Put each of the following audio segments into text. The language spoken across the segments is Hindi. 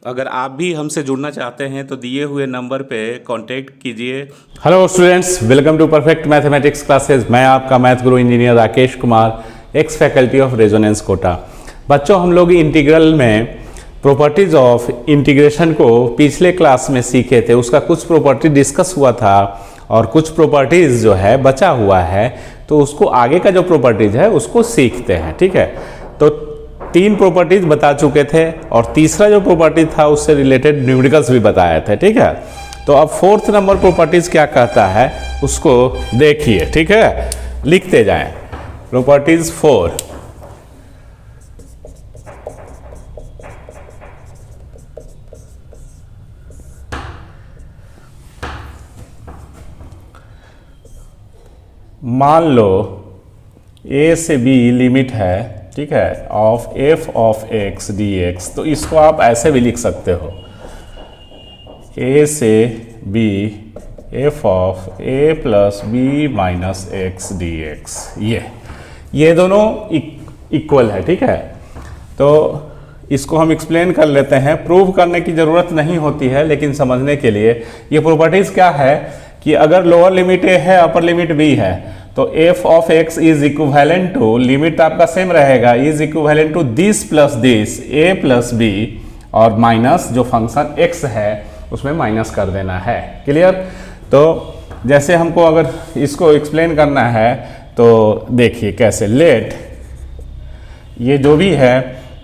अगर आप भी हमसे जुड़ना चाहते हैं तो दिए हुए नंबर पे कांटेक्ट कीजिए। Hello students, welcome to perfect mathematics classes. मैं आपका math guru engineer Rakesh Kumar, ex faculty of Resonance Kota. बच्चों, हम लोग इंटीग्रल में प्रॉपर्टीज ऑफ इंटीग्रेशन को पिछले क्लास में सीखे थे। उसका कुछ प्रॉपर्टी डिस्कस हुआ था और कुछ प्रॉपर्टीज जो है बचा हुआ है, तो उसको आगे का जो प्रॉपर्टीज है उसको सीखते हैं। ठीक है, तो 3 प्रॉपर्टीज बता चुके थे और तीसरा जो प्रॉपर्टी था उससे रिलेटेड न्यूमेरिकल्स भी बताए थे। ठीक है, तो अब 4th नंबर प्रॉपर्टीज क्या कहता है उसको देखिए। ठीक है, लिखते जाएं। प्रॉपर्टीज 4, मान लो a से b लिमिट है, ठीक है, of f of x dx। तो इसको आप ऐसे भी लिख सकते हो, a से b f of a plus b minus x dx। ये दोनों इक्वल है। ठीक है, तो इसको हम एक्सप्लेन कर लेते हैं। प्रूव करने की ज़रूरत नहीं होती है, लेकिन समझने के लिए ये प्रॉपर्टीज़ क्या है कि अगर लोअर लिमिट a है, अपर लिमिट b है, तो f of x is equivalent to, limit आपका सेम रहेगा, is equivalent to this plus this, a plus b, और माइनस जो फंक्शन x है उसमें माइनस कर देना है। क्लियर? तो जैसे हमको अगर इसको एक्सप्लेन करना है तो देखिए कैसे। लेट ये जो भी है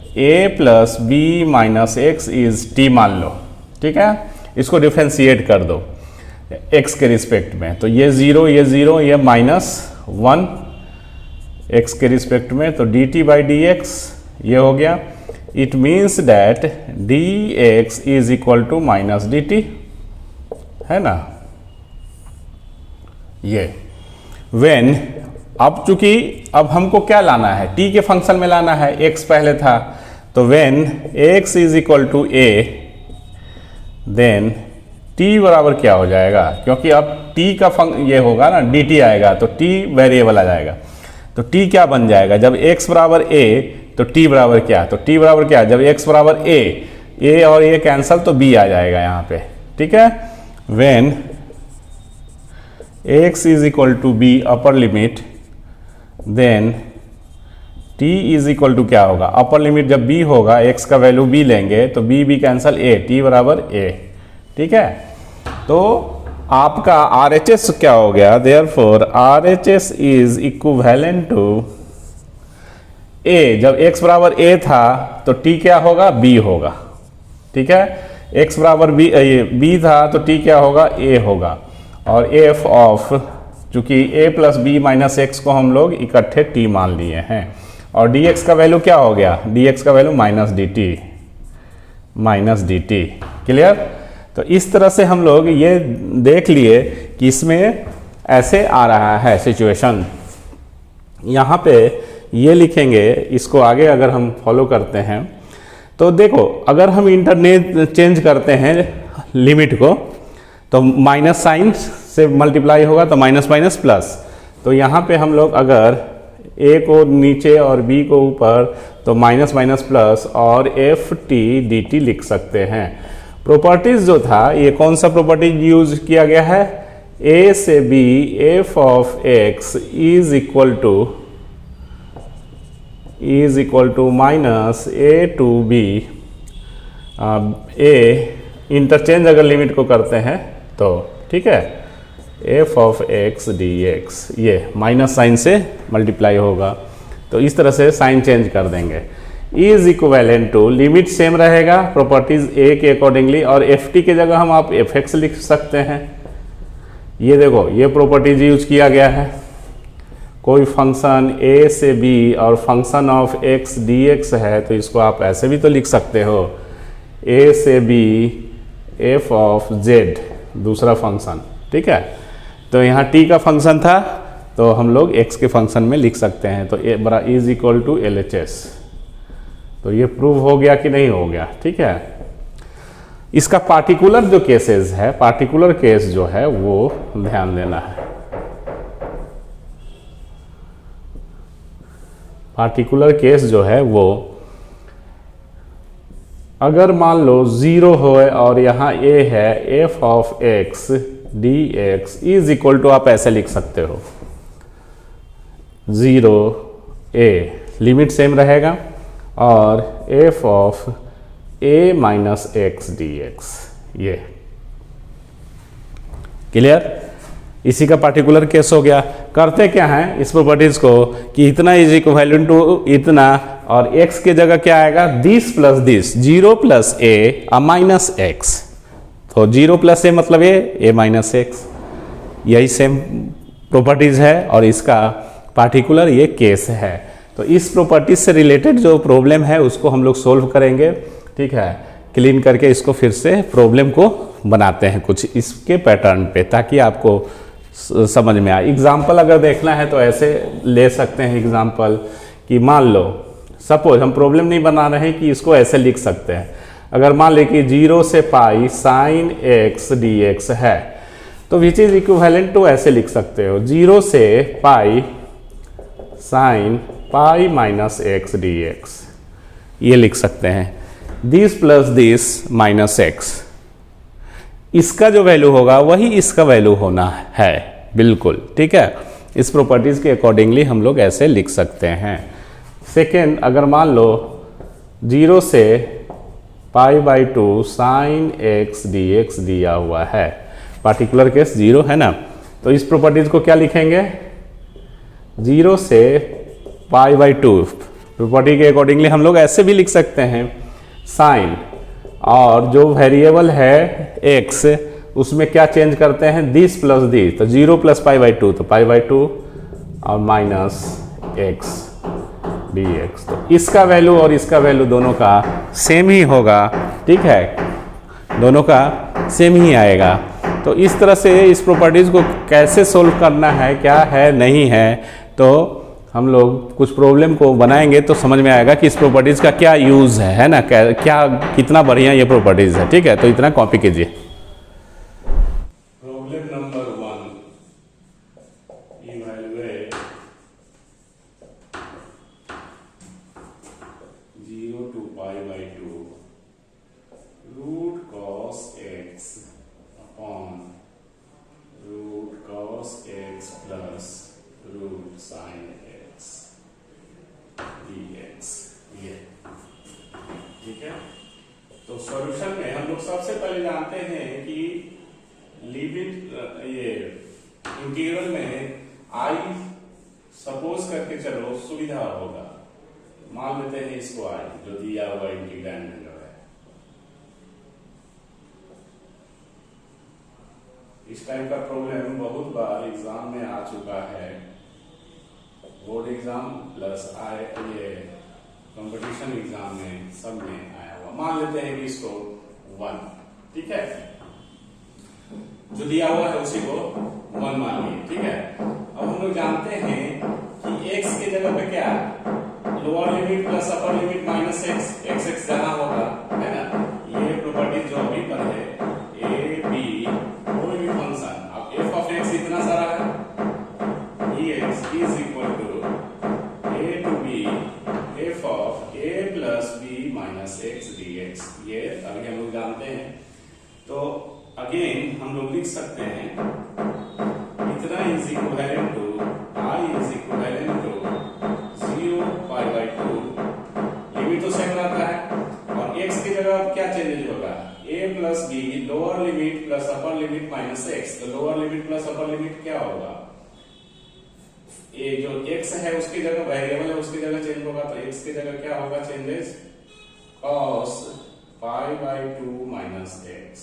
a plus b minus x is t मान लो। ठीक है, इसको डिफ्रेंशिएट कर दो x के रिस्पेक्ट में, तो ये 0 ये 0 ये -1 x के रिस्पेक्ट में, तो dt बाई डी एक्स ये हो गया। It means that dx is equal to minus d t, है ना। ये व्हेन, अब चूंकि अब हमको क्या लाना है, t के फंक्शन में लाना है, x पहले था, तो when x is equal to a, then t बराबर क्या हो जाएगा, क्योंकि अब t का ये होगा ना, dt आएगा, तो t वेरिएबल आ जाएगा। तो t क्या बन जाएगा, जब x बराबर a तो t बराबर क्या, तो t बराबर क्या, जब x बराबर a और a कैंसल तो b आ जाएगा यहाँ पे। ठीक है, when x is equal to b upper limit, then t is equal to क्या होगा, अपर लिमिट जब b होगा, x का वैल्यू b लेंगे तो b कैंसल a, t बराबर a। ठीक है, तो आपका RHS क्या हो गया, therefore RHS is equivalent to a, जब x बराबर a था तो t क्या होगा, b होगा। ठीक है, x बराबर b था तो t क्या होगा, a होगा। और f ऑफ, चूंकि a plus b minus x को हम लोग इकट्ठे t मान लिए हैं, और dx का वैल्यू क्या हो गया, dx का वैल्यू माइनस dt। क्लियर? तो इस तरह से हम लोग ये देख लिए कि इसमें ऐसे आ रहा है सिचुएशन। यहाँ पे ये लिखेंगे, इसको आगे अगर हम फॉलो करते हैं तो देखो, अगर हम इंटरनेट चेंज करते हैं लिमिट को, तो माइनस साइन से मल्टीप्लाई होगा तो माइनस माइनस प्लस। तो यहाँ पे हम लोग अगर a को नीचे और b को ऊपर, तो माइनस माइनस प्लस और एफ टी डी टी लिख सकते हैं। प्रॉपर्टीज जो था, ये कौन सा प्रॉपर्टी यूज किया गया है, a से b f of x is equal to minus a to b, a interchange अगर लिमिट को करते हैं तो, ठीक है, f ऑफ x dx, ये माइनस साइन से मल्टीप्लाई होगा, तो इस तरह से साइन चेंज कर देंगे। Is equivalent to, limit same रहेगा प्रॉपर्टीज a के अकॉर्डिंगली, और एफ टी के जगह हम आप एफ एक्स लिख सकते हैं। ये देखो, ये प्रॉपर्टीज यूज किया गया है। कोई फंक्शन a से b और फंक्शन ऑफ x dx है, तो इसको आप ऐसे भी तो लिख सकते हो, a से b f ऑफ z, दूसरा फंक्शन। ठीक है, तो यहाँ t का फंक्शन था तो हम लोग x के फंक्शन में लिख सकते हैं, तो a बड़ा इज इक्वल टू LHS। तो ये प्रूव हो गया कि नहीं हो गया। ठीक है, इसका पार्टिकुलर जो केसेस है, पार्टिकुलर केस जो है वो ध्यान देना है। पार्टिकुलर केस जो है वो अगर मान लो 0 हो और यहाँ a है f of x dx is equal to, आप ऐसे लिख सकते हो 0 a, लिमिट सेम रहेगा, और f of a minus x d x, ये क्लियर। इसी का पार्टिकुलर केस हो गया। करते क्या है इस प्रॉपर्टीज को कि इतना इज इक्विवेलेंट टू इतना, और x के जगह क्या आएगा, this plus this, 0 plus a minus x, तो 0 प्लस a मतलब a माइनस एक्स, यही सेम प्रॉपर्टीज है और इसका पार्टिकुलर ये केस है। तो इस प्रॉपर्टीज से रिलेटेड जो प्रॉब्लम है उसको हम लोग सोल्व करेंगे, ठीक है, क्लीन करके इसको फिर से प्रॉब्लम को बनाते हैं कुछ इसके पैटर्न पे, ताकि आपको समझ में आए। एग्जाम्पल अगर देखना है तो ऐसे ले सकते हैं एग्जाम्पल कि मान लो सपोज हम प्रॉब्लम नहीं बना रहे हैं कि इसको ऐसे लिख सकते हैं। अगर मान ले कि 0 से pi sine x d x है, तो विच इज इक्विवेलेंट टू ऐसे लिख सकते हो 0 से pi sine pi minus x d x, ये लिख सकते हैं। This plus this minus x, इसका जो वैल्यू होगा वही इसका वैल्यू होना है, बिल्कुल ठीक है। इस प्रॉपर्टीज के अकॉर्डिंगली हम लोग ऐसे लिख सकते हैं। सेकेंड, अगर मान लो 0 से pi by 2 sine x d x दिया हुआ है, पार्टिकुलर केस 0 है ना, तो इस प्रॉपर्टीज को क्या लिखेंगे, 0 से पाई बाई 2 प्रॉपर्टी के अकॉर्डिंगली हम लोग ऐसे भी लिख सकते हैं साइन, और जो वेरिएबल है x उसमें क्या चेंज करते हैं, दिस प्लस दिस, तो 0 प्लस पाई बाई 2, तो पाई बाई 2 और माइनस एक्स डी एक्स, तो इसका वैल्यू और इसका वैल्यू दोनों का सेम ही होगा, ठीक है, दोनों का सेम ही आएगा। तो इस तरह से इस प्रॉपर्टीज को कैसे सोल्व करना है, क्या है नहीं है, तो हम लोग कुछ प्रॉब्लम को बनाएंगे तो समझ में आएगा कि इस प्रॉपर्टीज का क्या यूज है ना, क्या कितना बढ़िया ये प्रॉपर्टीज है, ठीक है। तो इतना कॉपी कीजिए। Problem number 1, evaluate 0 to pi by 2 root cos x upon root cos x plus root sine dx, ये ठीक है। तो सॉल्यूशन में हम लोग सबसे पहले जानते हैं कि लिमिट, ये इंटीग्रल में आई सपोज करके चलो सुविधा होगा, मान लेते हैं इसको आई जो दिया हुआ इंटीग्रैंड में जो है। इस टाइप का प्रॉब्लम बहुत बार एग्जाम में आ चुका है, बोर्ड एग्जाम प्लस ये कंपटीशन एग्जाम में सब में आया हुआ। मान लेते हैं कि इसको 1, ठीक है, जो दिया हुआ है उसी को 1 मान लिए, ठीक है। अब हम लोग जानते हैं कि x के जगह पे क्या है, लोअर लिमिट प्लस अपर लिमिट माइनस एक्स, एक्स जहां होगा, है ना, ये प्रॉपर्टी जो भी पढ़े ए बी कोई भी फंक्शन, अब f ऑफ x इतना सारा है, dx is equal to a to b f of a plus b minus x dx, ये अभी हम लोग जानते हैं। तो अगेन हम लोग लिख सकते हैं इतना is equivalent to i is equivalent to 0 pi by 2, limit तो सेम रहता है, और x की जगह क्या चेंजेज होगा, a plus b lower limit plus upper limit minus x, तो lower limit plus upper limit क्या होगा, ये जो x है उसकी जगह वेरिएबल है उसकी जगह चेंज होगा, तो x की जगह क्या होगा changes, cos pi by 2 minus x,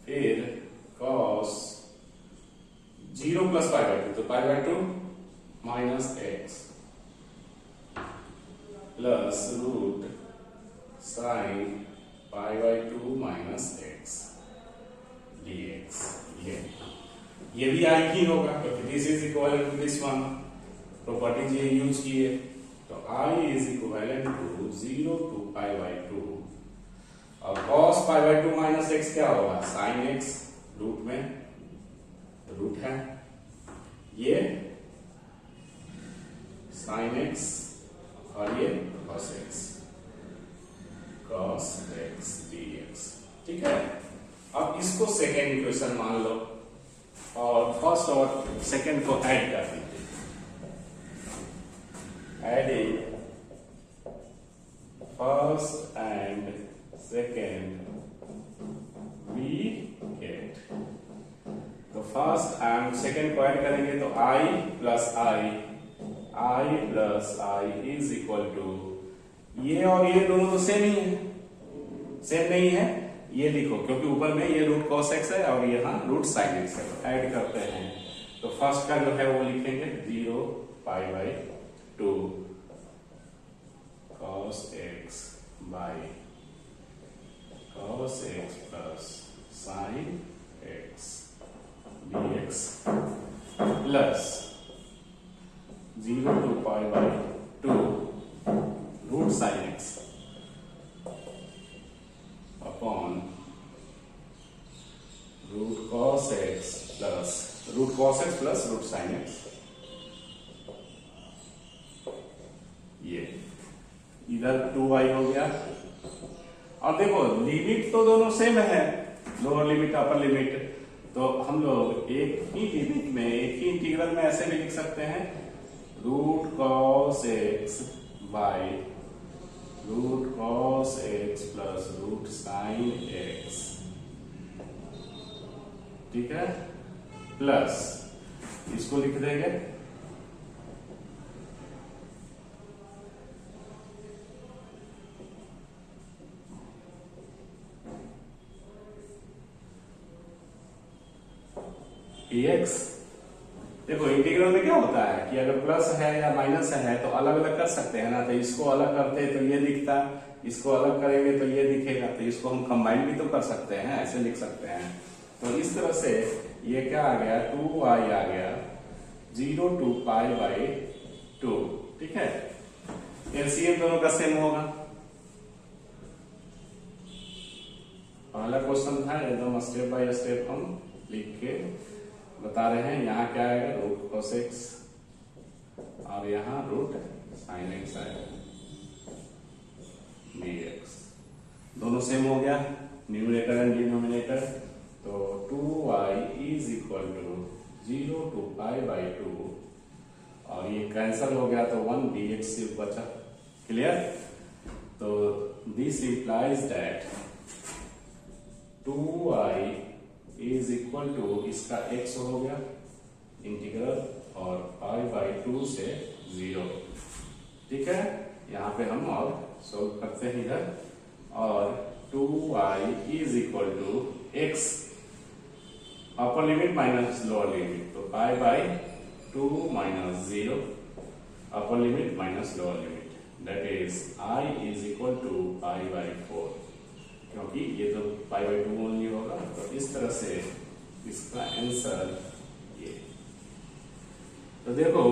फिर cos 0 प्लस पाई बाई 2, तो pi by 2 minus x plus root sine pi by 2 minus x dx, ये भी आई ही होगा क्योंकि this is equivalent to this one, properties ये यूज किए, तो i is equivalent to 0 to pi by 2, और cos pi by 2 minus x क्या होगा, sin x, रूट में रूट है, ये sin x और ये cos x, cos x dx। ठीक है, अब इसको सेकेंड इक्वेशन मान लो और फर्स्ट और सेकेंड को ऐड कर दीजिए। Adding first and second we get, तो फर्स्ट एंड सेकेंड को ऐड करेंगे तो i plus I is equal to, ये और ये दोनों तो सेम ही है, सेम नहीं है, ये लिखो क्योंकि ऊपर में ये रूट cos x है और यहाँ रूट sin x है, तो ऐड करते हैं तो फर्स्ट का जो है वो लिखेंगे 0 pi by 2 cos x by cos x plus sin x dx plus 0 to pi by 2 root sin x upon root cos x plus root sin x। ये इधर 2y हो गया, और देखो लिमिट तो दोनों सेम है, लोअर लिमिट अपर लिमिट, तो हम लोग एक ही लिमिट में एक ही इंटीग्रल में ऐसे भी लिख सकते हैं, root cos x by root cos x plus root sin x। ठीक है, प्लस इसको लिख देंगे dx। देखो इंटीग्रल में क्या होता है कि अगर प्लस है या माइनस है तो अलग अलग कर सकते हैं ना, तो इसको अलग करते हैं तो ये दिखता, इसको अलग करेंगे तो ये दिखेगा, तो इसको हम कंबाइन भी तो कर सकते हैं, ऐसे लिख सकते हैं। तो इस तरह से ये क्या आ गया 2y आ गया 0 to पाई बाई 2। ठीक है, एलसीएम दोनों का सेम होगा। पहला क्वेश्चन था एकदम स्टेप बाय स्टेप हम लिख के बता रहे हैं, यहाँ क्या आएगा रूट cos x और यहाँ रूट sin x आएगा dx, दोनों सेम हो गया न्यूमरेटर एंड डिनोमिनेटर, तो 2y is equal to 0 to pi by 2 और ये कैंसल हो गया तो 1 dx सिर्फ बचा। क्लियर, तो this implies that 2y is equal to, इसका x हो गया इंटीग्रल और पाई बाई 2 से 0। ठीक है, यहाँ पे हम और सोल्व करते हैं इधर, और 2y is equal to x upper limit minus lower limit, तो pi by 2 minus 0 upper limit minus lower limit, that is i is equal to pi by 4, क्योंकि ये तो पाई बाई 2 ओनली होगा, तो इस तरह से इसका आंसर ये। तो देखो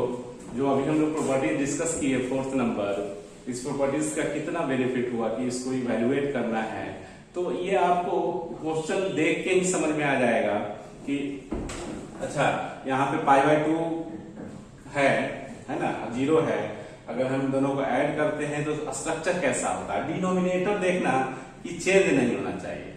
जो अभी हम लोग प्रॉपर्टी डिस्कस की है 4th नंबर, इस प्रॉपर्टीज का कितना बेनिफिट हुआ कि इसको इवैल्यूएट करना है, तो ये आपको क्वेश्चन देख के ही समझ में आ जाएगा कि अच्छा यहाँ पे पाई बाई 2 है ना, 0 है, अगर हम दोनों को ऐड करते हैं तो स्ट्रक्चर कैसा होता है। डिनोमिनेटर देखना कि चेंज नहीं होना चाहिए,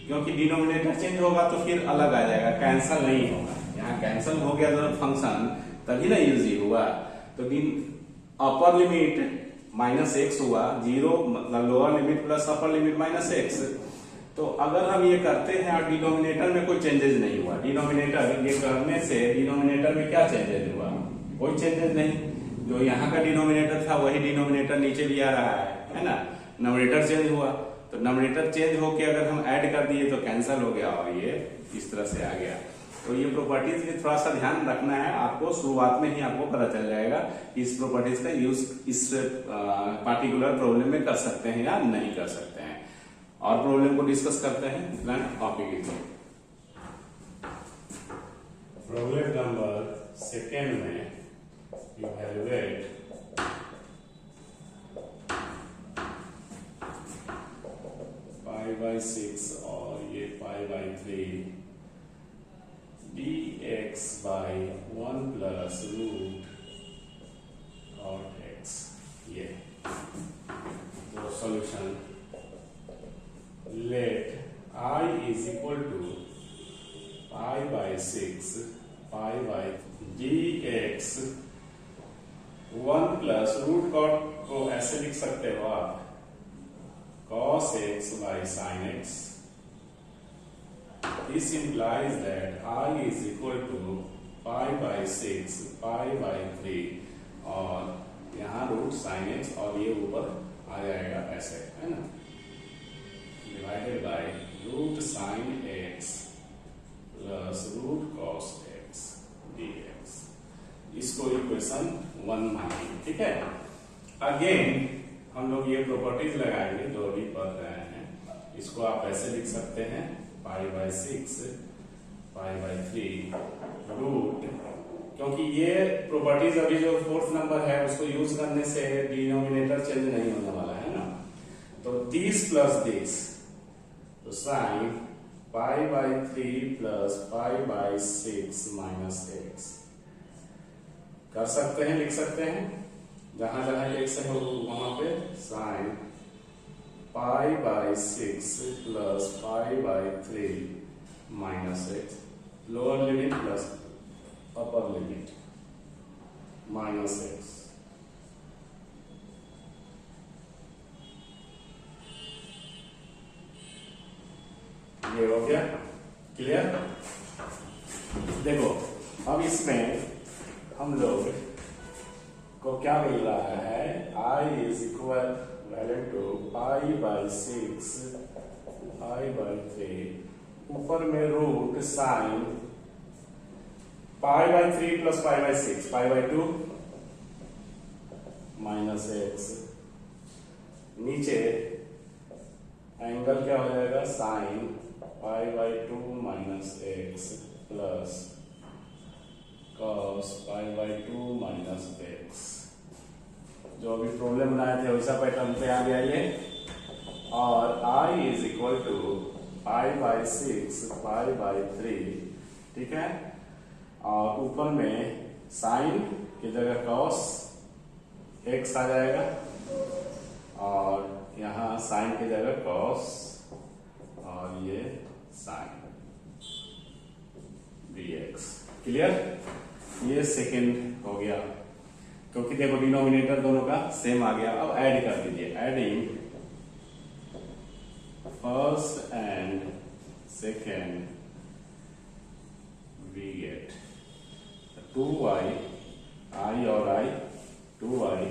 क्योंकि डिनोमिनेटर चेंज होगा तो फिर अलग आ जाएगा, कैंसल नहीं होगा। यहाँ कैंसल हो गया तो फंक्शन तभी ना यूज हुआ, तो अपर लिमिट माइनस एक्स हुआ 0, मतलब लोअर लिमिट प्लस अपर लिमिट माइनस एक्स। तो अगर हम ये करते हैं और डिनोमिनेटर में कोई चेंजेस नहीं हुआ, डिनोमिनेटर ये करने से डिनोमिनेटर में क्या चेंजेस हुआ, कोई चेंजेस नहीं, जो यहाँ का डिनोमिनेटर था वही डिनोमिनेटर नीचे भी आ रहा है ना, नोमिनेटर चेंज हुआ, तो नोमिनेटर चेंज होके अगर हम ऐड कर दिए तो कैंसिल हो गया और ये इस तरह से आ गया। तो ये प्रॉपर्टीज भी थोड़ा सा ध्यान रखना है आपको, शुरुआत में ही आपको पता चल जाएगा कि इस प्रॉपर्टीज का यूज इस पार्टिकुलर प्रॉब्लम में कर सकते हैं या नहीं कर सकते हैं। और प्रॉब्लम को डिस्कस करते हैं कॉपी कीजिए। प्रॉब्लम नंबर 2 में इवैल्यूएट पाई बाई 6 और ये pi by 3 dx by 1 plus root और x, ये तो solution let I is equal to pi by 6 pi by d x 1 plus root cot को ऐसे लिख सकते हो आप cos x by sin x. This implies that I is equal to pi by 6 pi by 3 और यहाँ रूट साइन एक्स और ये ऊपर आ जाएगा ऐसे, है ना, divided by root sine x plus root cos x d x. इसको इक्वेशन 1 मानिए. ठीक है. अगेन हम लोग ये प्रॉपर्टीज लगाएंगे जो अभी पढ़ रहे हैं. इसको आप ऐसे लिख सकते हैं pi by 6 pi by 3 root, क्योंकि ये प्रॉपर्टीज अभी जो फोर्थ नंबर है उसको यूज करने से डिनोमिनेटर चेंज नहीं होने वाला है ना. तो दिस प्लस दिस, तो sine pi by 3 plus pi by 6 minus x कर सकते हैं, लिख सकते हैं. जहां जहां एक्स है वहां पे sine pi by 6 plus pi by 3 minus x, lower limit plus upper limit minus x. ये हो गया क्लियर. देखो अब इसमें हम लोग को क्या मिल रहा है, I is equal to pi by 6 pi by 3, ऊपर में root sine pi by 3 plus pi by 6 pi by 2 minus x. नीचे एंगल क्या हो जाएगा, sine pi by 2 minus x plus cos pi by 2 minus x. जो अभी प्रॉब्लम बनाए थे वैसा पैटर्न पे आ गया ये. और I is equal to pi by 6 pi by 3. ठीक है. और ऊपर में साइन की जगह cos x आ जाएगा और यहाँ साइन की जगह cos और ये साइन dx. क्लियर. ये सेकेंड हो गया क्योंकि देखो डिनोमिनेटर दोनों का सेम आ गया. अब ऐड कर दीजिए. Adding first and second we get 2y i और i 2y.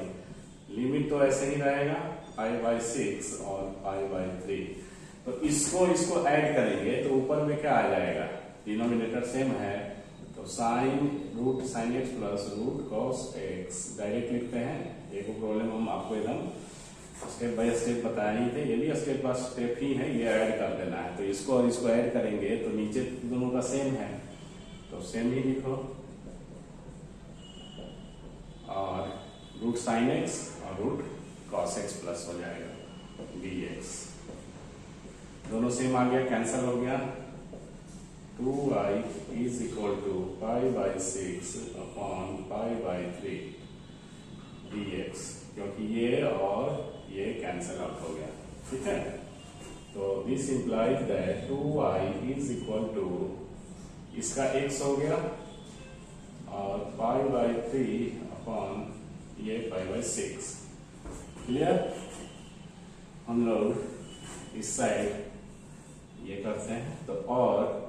लिमिट तो ऐसे ही रहेगा पाई बाई 6 और पाई बाई 3. तो इसको ऐड करेंगे तो ऊपर में क्या आ जाएगा, डिनोमिनेटर सेम है तो sine root sine x plus root cos x direct लिखते हैं. एक प्रॉब्लम हम आपको एकदम स्टेप बाय स्टेप बताए ही थे, ये भी स्टेप बाय स्टेप ही है. ये ऐड कर देना है तो इसको और इसको ऐड करेंगे तो नीचे दोनों का सेम है तो सेम ही लिखो. और रूट साइन एक्स और रूट कॉस एक्स प्लस हो जाएगा डी एक्स. दोनों सेम आ गया, कैंसिल हो गया. 2y is equal to pi by 6 upon pi by 3 dx, क्योंकि ये और ये कैंसिल आउट हो गया. ठीक है. तो this implies that 2y is equal to इसका x हो गया और पाई बाई 3 अपॉन ये पाई बाई 6. क्लियर. हम लोग इस साइड ये करते हैं तो और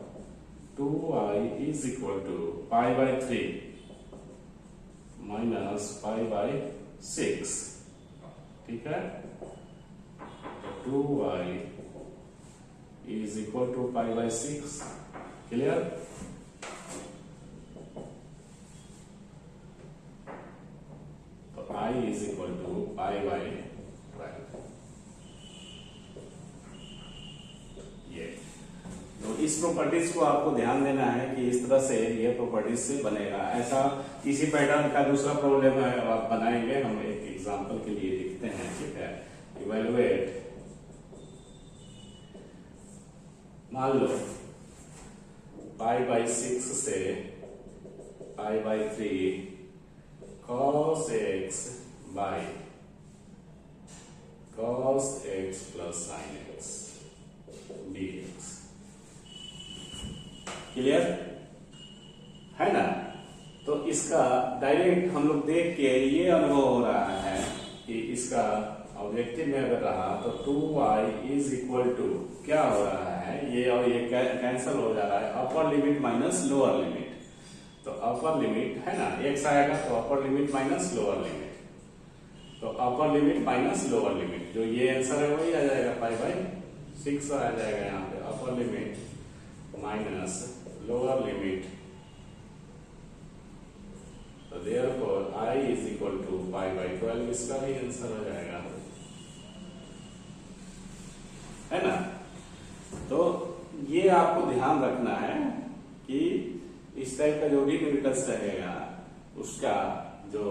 2y is equal to pi by 3 minus pi by 6. ठीक है. तो 2y is equal to pi by 6. Clear. तो I is equal to pi by 12. ये तो इस प्रॉपर्टीज को आपको ध्यान देना है कि इस तरह से ये प्रॉपर्टीज से बनेगा. ऐसा इसी पैटर्न का दूसरा प्रॉब्लम है आप बनाएंगे, हम एक एग्जांपल के लिए लिखते हैं. ठीक है. इवेलुएट, मान लो पाई बाई 6 से pi by 3 cos x by cos x plus sin x. Clear है ना। तो इसका डायरेक्ट हम लोग देख के ये अनुभव हो रहा है कि इसका ऑब्जेक्टिव में अगर रहा तो 2y इज इक्वल टू क्या हो रहा है, ये और ये कैंसिल हो जा रहा है, upper limit minus lower limit. तो अपर लिमिट है ना x आएगा तो upper limit minus lower limit, तो upper limit minus lower limit, जो ये आंसर है वही आ जाएगा, पाई बाई 6 आ जाएगा यहाँ पे, upper limit minus lower limit. तो therefore I is equal to pi by 12, इसका भी आंसर हो जाएगा, है ना। तो ये आपको ध्यान रखना है कि इस टाइप का जो भी न्यूमेरिकल्स रहेगा उसका जो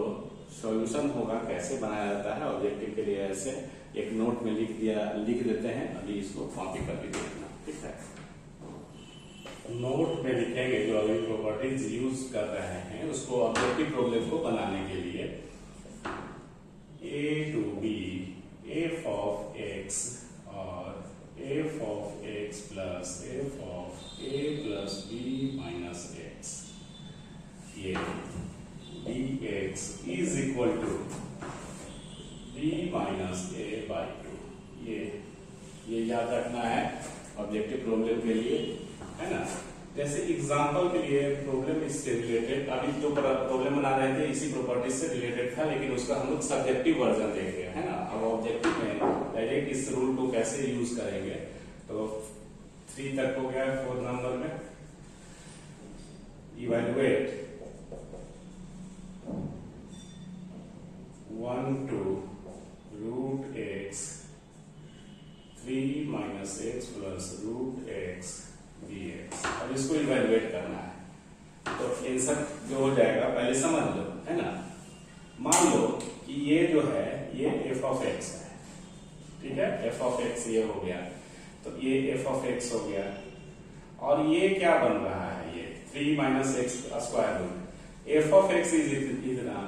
सॉल्यूशन होगा कैसे बनाया जाता है ऑब्जेक्टिव के लिए, ऐसे एक नोट में लिख देते हैं, अभी इसको कॉपी कर लीजिए, ठीक है। नोट में लिखेंगे जो अभी प्रॉपर्टीज यूज कर रहे हैं उसको ऑब्जेक्टिव प्रॉब्लम को बनाने के लिए, a to b f of x और f of x plus f of a plus b minus x, ये dx is equal to b minus a by 2, ये याद रखना है ऑब्जेक्टिव प्रॉब्लम के लिए, है ना। जैसे एग्जांपल के लिए प्रॉब्लम इससे रिलेटेड, अभी जो प्रॉब्लम बना रहे थे इसी प्रॉपर्टीज से रिलेटेड था, लेकिन उसका हम लोग सब्जेक्टिव वर्जन देख रहे हैं, है ना। अब ऑब्जेक्टिव में डायरेक्ट इस रूल को कैसे यूज करेंगे, तो 3 तक हो गया, 4 नंबर में evaluate 1 to root x 3 minus x plus root x dx। अब इसको इवैल्यूएट करना है, तो आंसर जो हो जाएगा पहले समझ लो, है ना। मान लो कि ये जो है ये f ऑफ x है, ठीक है, f ऑफ x ये हो गया, तो ये f ऑफ x हो गया, और ये क्या बन रहा है, ये 3 minus x square root, f of x is इतना,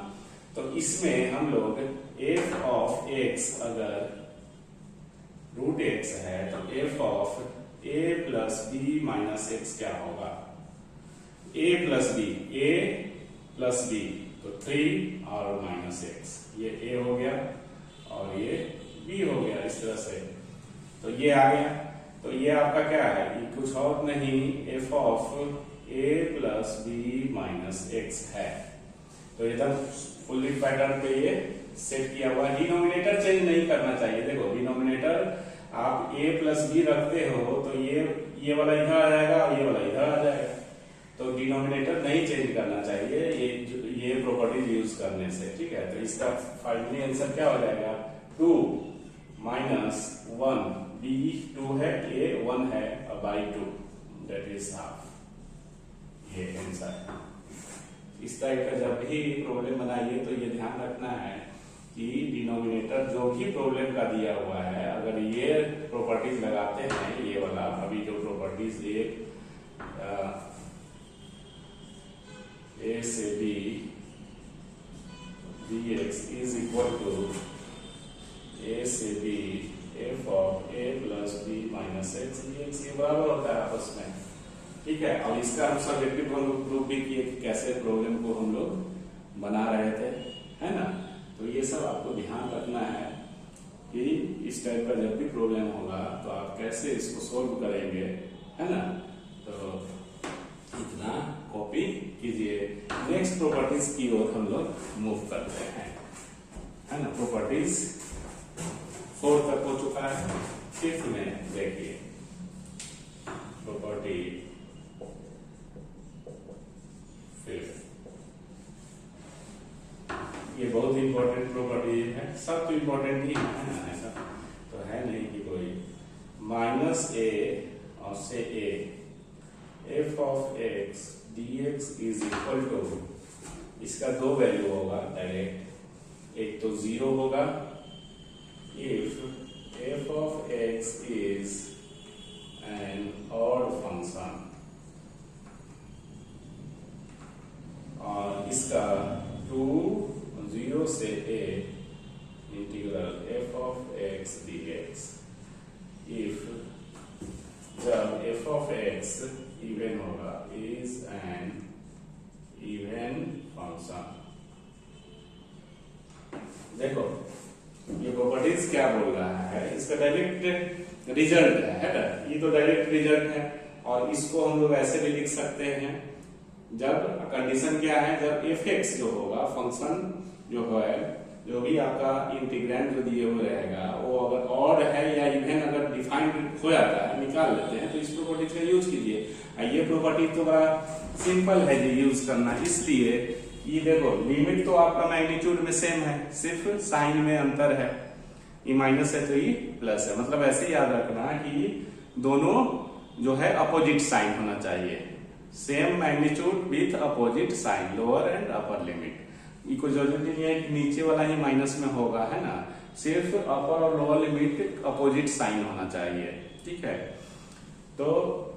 तो इसमें हम लोग f ऑफ x अगर रूट x है तो f of a plus b minus x क्या होगा, a प्लस बी, तो 3 और माइनस एक्स, ये a हो गया और ये b हो गया, इस तरह से। तो ये आ गया, तो ये आपका क्या है, ये कुछ और नहीं f of a plus b minus x है। तो एकदम फुल्ली पैटर्न पे ये सेट किया हुआ है, डिनोमिनेटर चेंज नहीं करना चाहिए। देखो डिनोमिनेटर आप a प्लस बी रखते हो तो ये वाला इधर आ जाएगा और ये वाला इधर आ जाएगा, तो डिनोमिनेटर नहीं चेंज करना चाहिए ये प्रॉपर्टीज यूज करने से, ठीक है। तो इसका फाइनली आंसर क्या हो जाएगा, 2 माइनस 1, b 2 है, a 1 है, बाई 2, दैट इज हाफ, ये आंसर है। इस टाइप का जब भी प्रॉब्लम बनाइए तो ये ध्यान रखना है कि डिनोमिनेटर जो भी प्रॉब्लम का दिया हुआ है, अगर ये प्रॉपर्टीज लगाते हैं, ये वाला अभी जो प्रॉपर्टीज a से b dx is equal to a से b f of a plus b minus x dx, ये बराबर होता है आपस में, ठीक है। और इसका हम सब्जेक्टिव प्रूफ भी किए कि कैसे प्रॉब्लम को हम लोग बना रहे थे, है ना। तो ये सब आपको ध्यान रखना है कि इस टाइप का जब भी प्रॉब्लम होगा तो आप कैसे इसको सोल्व करेंगे, है ना। तो इतना कॉपी कीजिए। नेक्स्ट प्रॉपर्टीज की ओर हम लोग मूव करते हैं, है ना। प्रॉपर्टीज 4 तक हो चुका है, 5th में देखिए प्रॉपर्टी 5। ये बहुत इंपॉर्टेंट प्रॉपर्टी है, सब तो इंपॉर्टेंट ही है ना, ऐसा तो है नहीं कि कोई माइनस a और से a f of x dx is equal to, इसका 2 वैल्यू होगा डायरेक्ट, एक तो 0 होगा if f of x is an odd function, और इसका 0 से a integral f of x dx, if जब f ऑफ x इवन होगा, इज एन इवन फंक्शन। देखो ये प्रॉपर्टीज क्या बोल रहा है, इसका डायरेक्ट रिजल्ट है ना, ये तो डायरेक्ट रिजल्ट है। और इसको हम लोग ऐसे भी लिख सकते हैं, जब कंडीशन क्या है, जब एफ एक्स जो होगा फंक्शन जो है, जो भी आपका इंटीग्रेंड जो दिए हुए रहेगा वो अगर ऑड है या इवन अगर डिफाइंड हो जाता है, निकाल लेते हैं, तो इस प्रॉपर्टी का यूज कीजिए। ये प्रॉपर्टी तो बड़ा सिंपल है जी यूज करना, इसलिए ये देखो लिमिट तो आपका मैग्नीट्यूड में सेम है, सिर्फ साइन में अंतर है, ये माइनस है तो ये प्लस है। मतलब ऐसे याद रखना कि दोनों जो है अपोजिट साइन होना चाहिए, same magnitude with opposite sign, lower and upper limit. ये कोई जरूरी नहीं है कि नीचे वाला ही माइनस में होगा, है ना, सिर्फ अपर और लोअर लिमिट अपोजिट साइन होना चाहिए, ठीक है। तो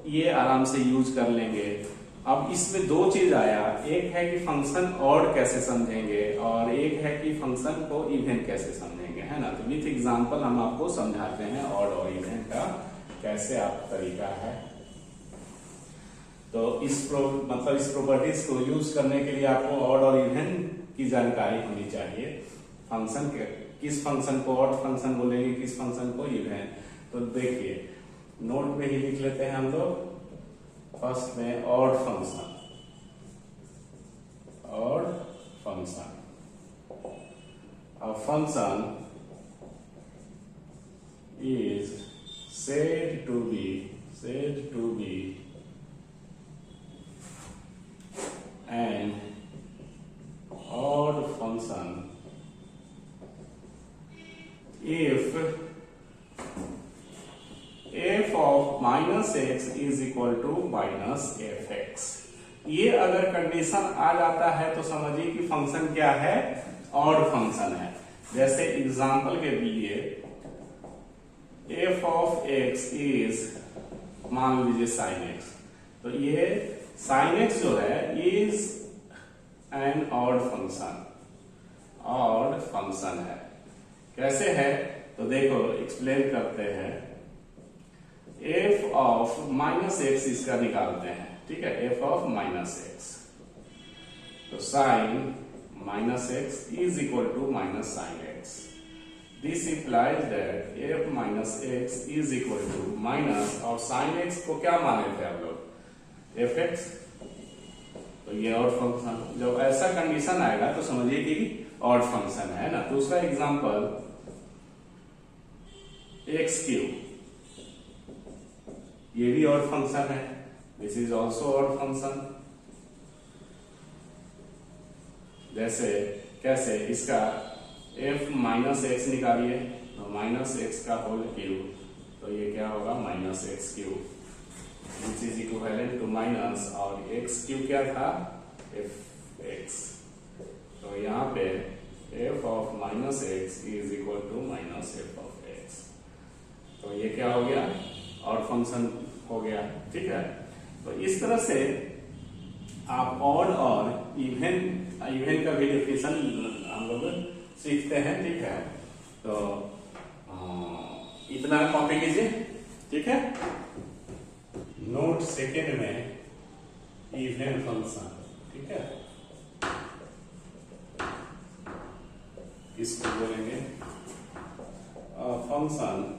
ये आराम से यूज कर लेंगे। अब इसमें दो चीज आया, एक है कि फंक्शन ऑड कैसे समझेंगे और एक है कि फंक्शन को इवन कैसे समझेंगे, है ना। तो विथ एग्जांपल हम आपको समझाते हैं ऑड और इवन का कैसे आप तरीका है। तो इस प्रॉपर्टीज को यूज करने के लिए आपको ऑड और इवन की जानकारी होनी चाहिए। फंक्शन के किस फंक्शन को ऑड फंक्शन बोलेंगे, किस फंक्शन को इवन। तो देखिए नोट में ही लिख लेते हैं हम लोग। फर्स्ट में odd function, odd function, a function is said to be an odd function if f of minus x is equal to minus fx। ये अगर कंडीशन आ जाता है तो समझिए कि फंक्शन क्या है, ऑड फंक्शन है। जैसे एग्जांपल के लिए f of x is मान लीजिए sin x, तो ये sin x जो है is an odd फंक्शन है। कैसे है तो देखो एक्सप्लेन करते हैं। f ऑफ माइनस एक्स इसका निकालते हैं, ठीक है, f ऑफ माइनस एक्स, तो sine minus x is equal to minus sine x. This implies that f minus x is equal to minus, और साइन एक्स को क्या माने थे हम लोग, एफ एक्स। तो ये ऑड फंक्शन, जब ऐसा कंडीशन आएगा तो समझिए कि ऑड फंक्शन है ना। दूसरा एग्जांपल एक्स क्यूब, ये भी ऑड फंक्शन है, this is also odd function. जैसे कैसे, इसका f माइनस एक्स निकालिए, तो माइनस एक्स का होल क्यूब, तो ये क्या होगा minus x cube, which is equivalent to minus, और एक्स क्यूब क्या था एफ एक्स। तो यहाँ पे f of minus x is equal to minus f of x. तो ये क्या हो गया, ऑड फंक्शन हो गया, ठीक है। तो इस तरह से आप ऑड और इवन का भी डेफिनेशन हम लोग सीखते हैं, ठीक है। तो इतना कॉपी कीजिए, ठीक है। नोट सेकेंड में इवन फंक्शन, ठीक है, इसको बोलेंगे function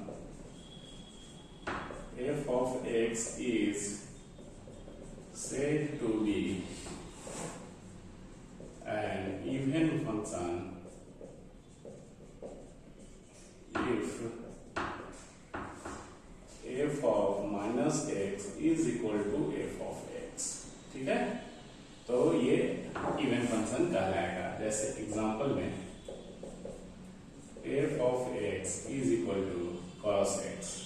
f of x is said to be an even function if f of minus x is equal to f of x, ठीक है। तो ये इवन फंक्शन कहलाएगा। जैसे एग्जांपल में f of x is equal to cos x,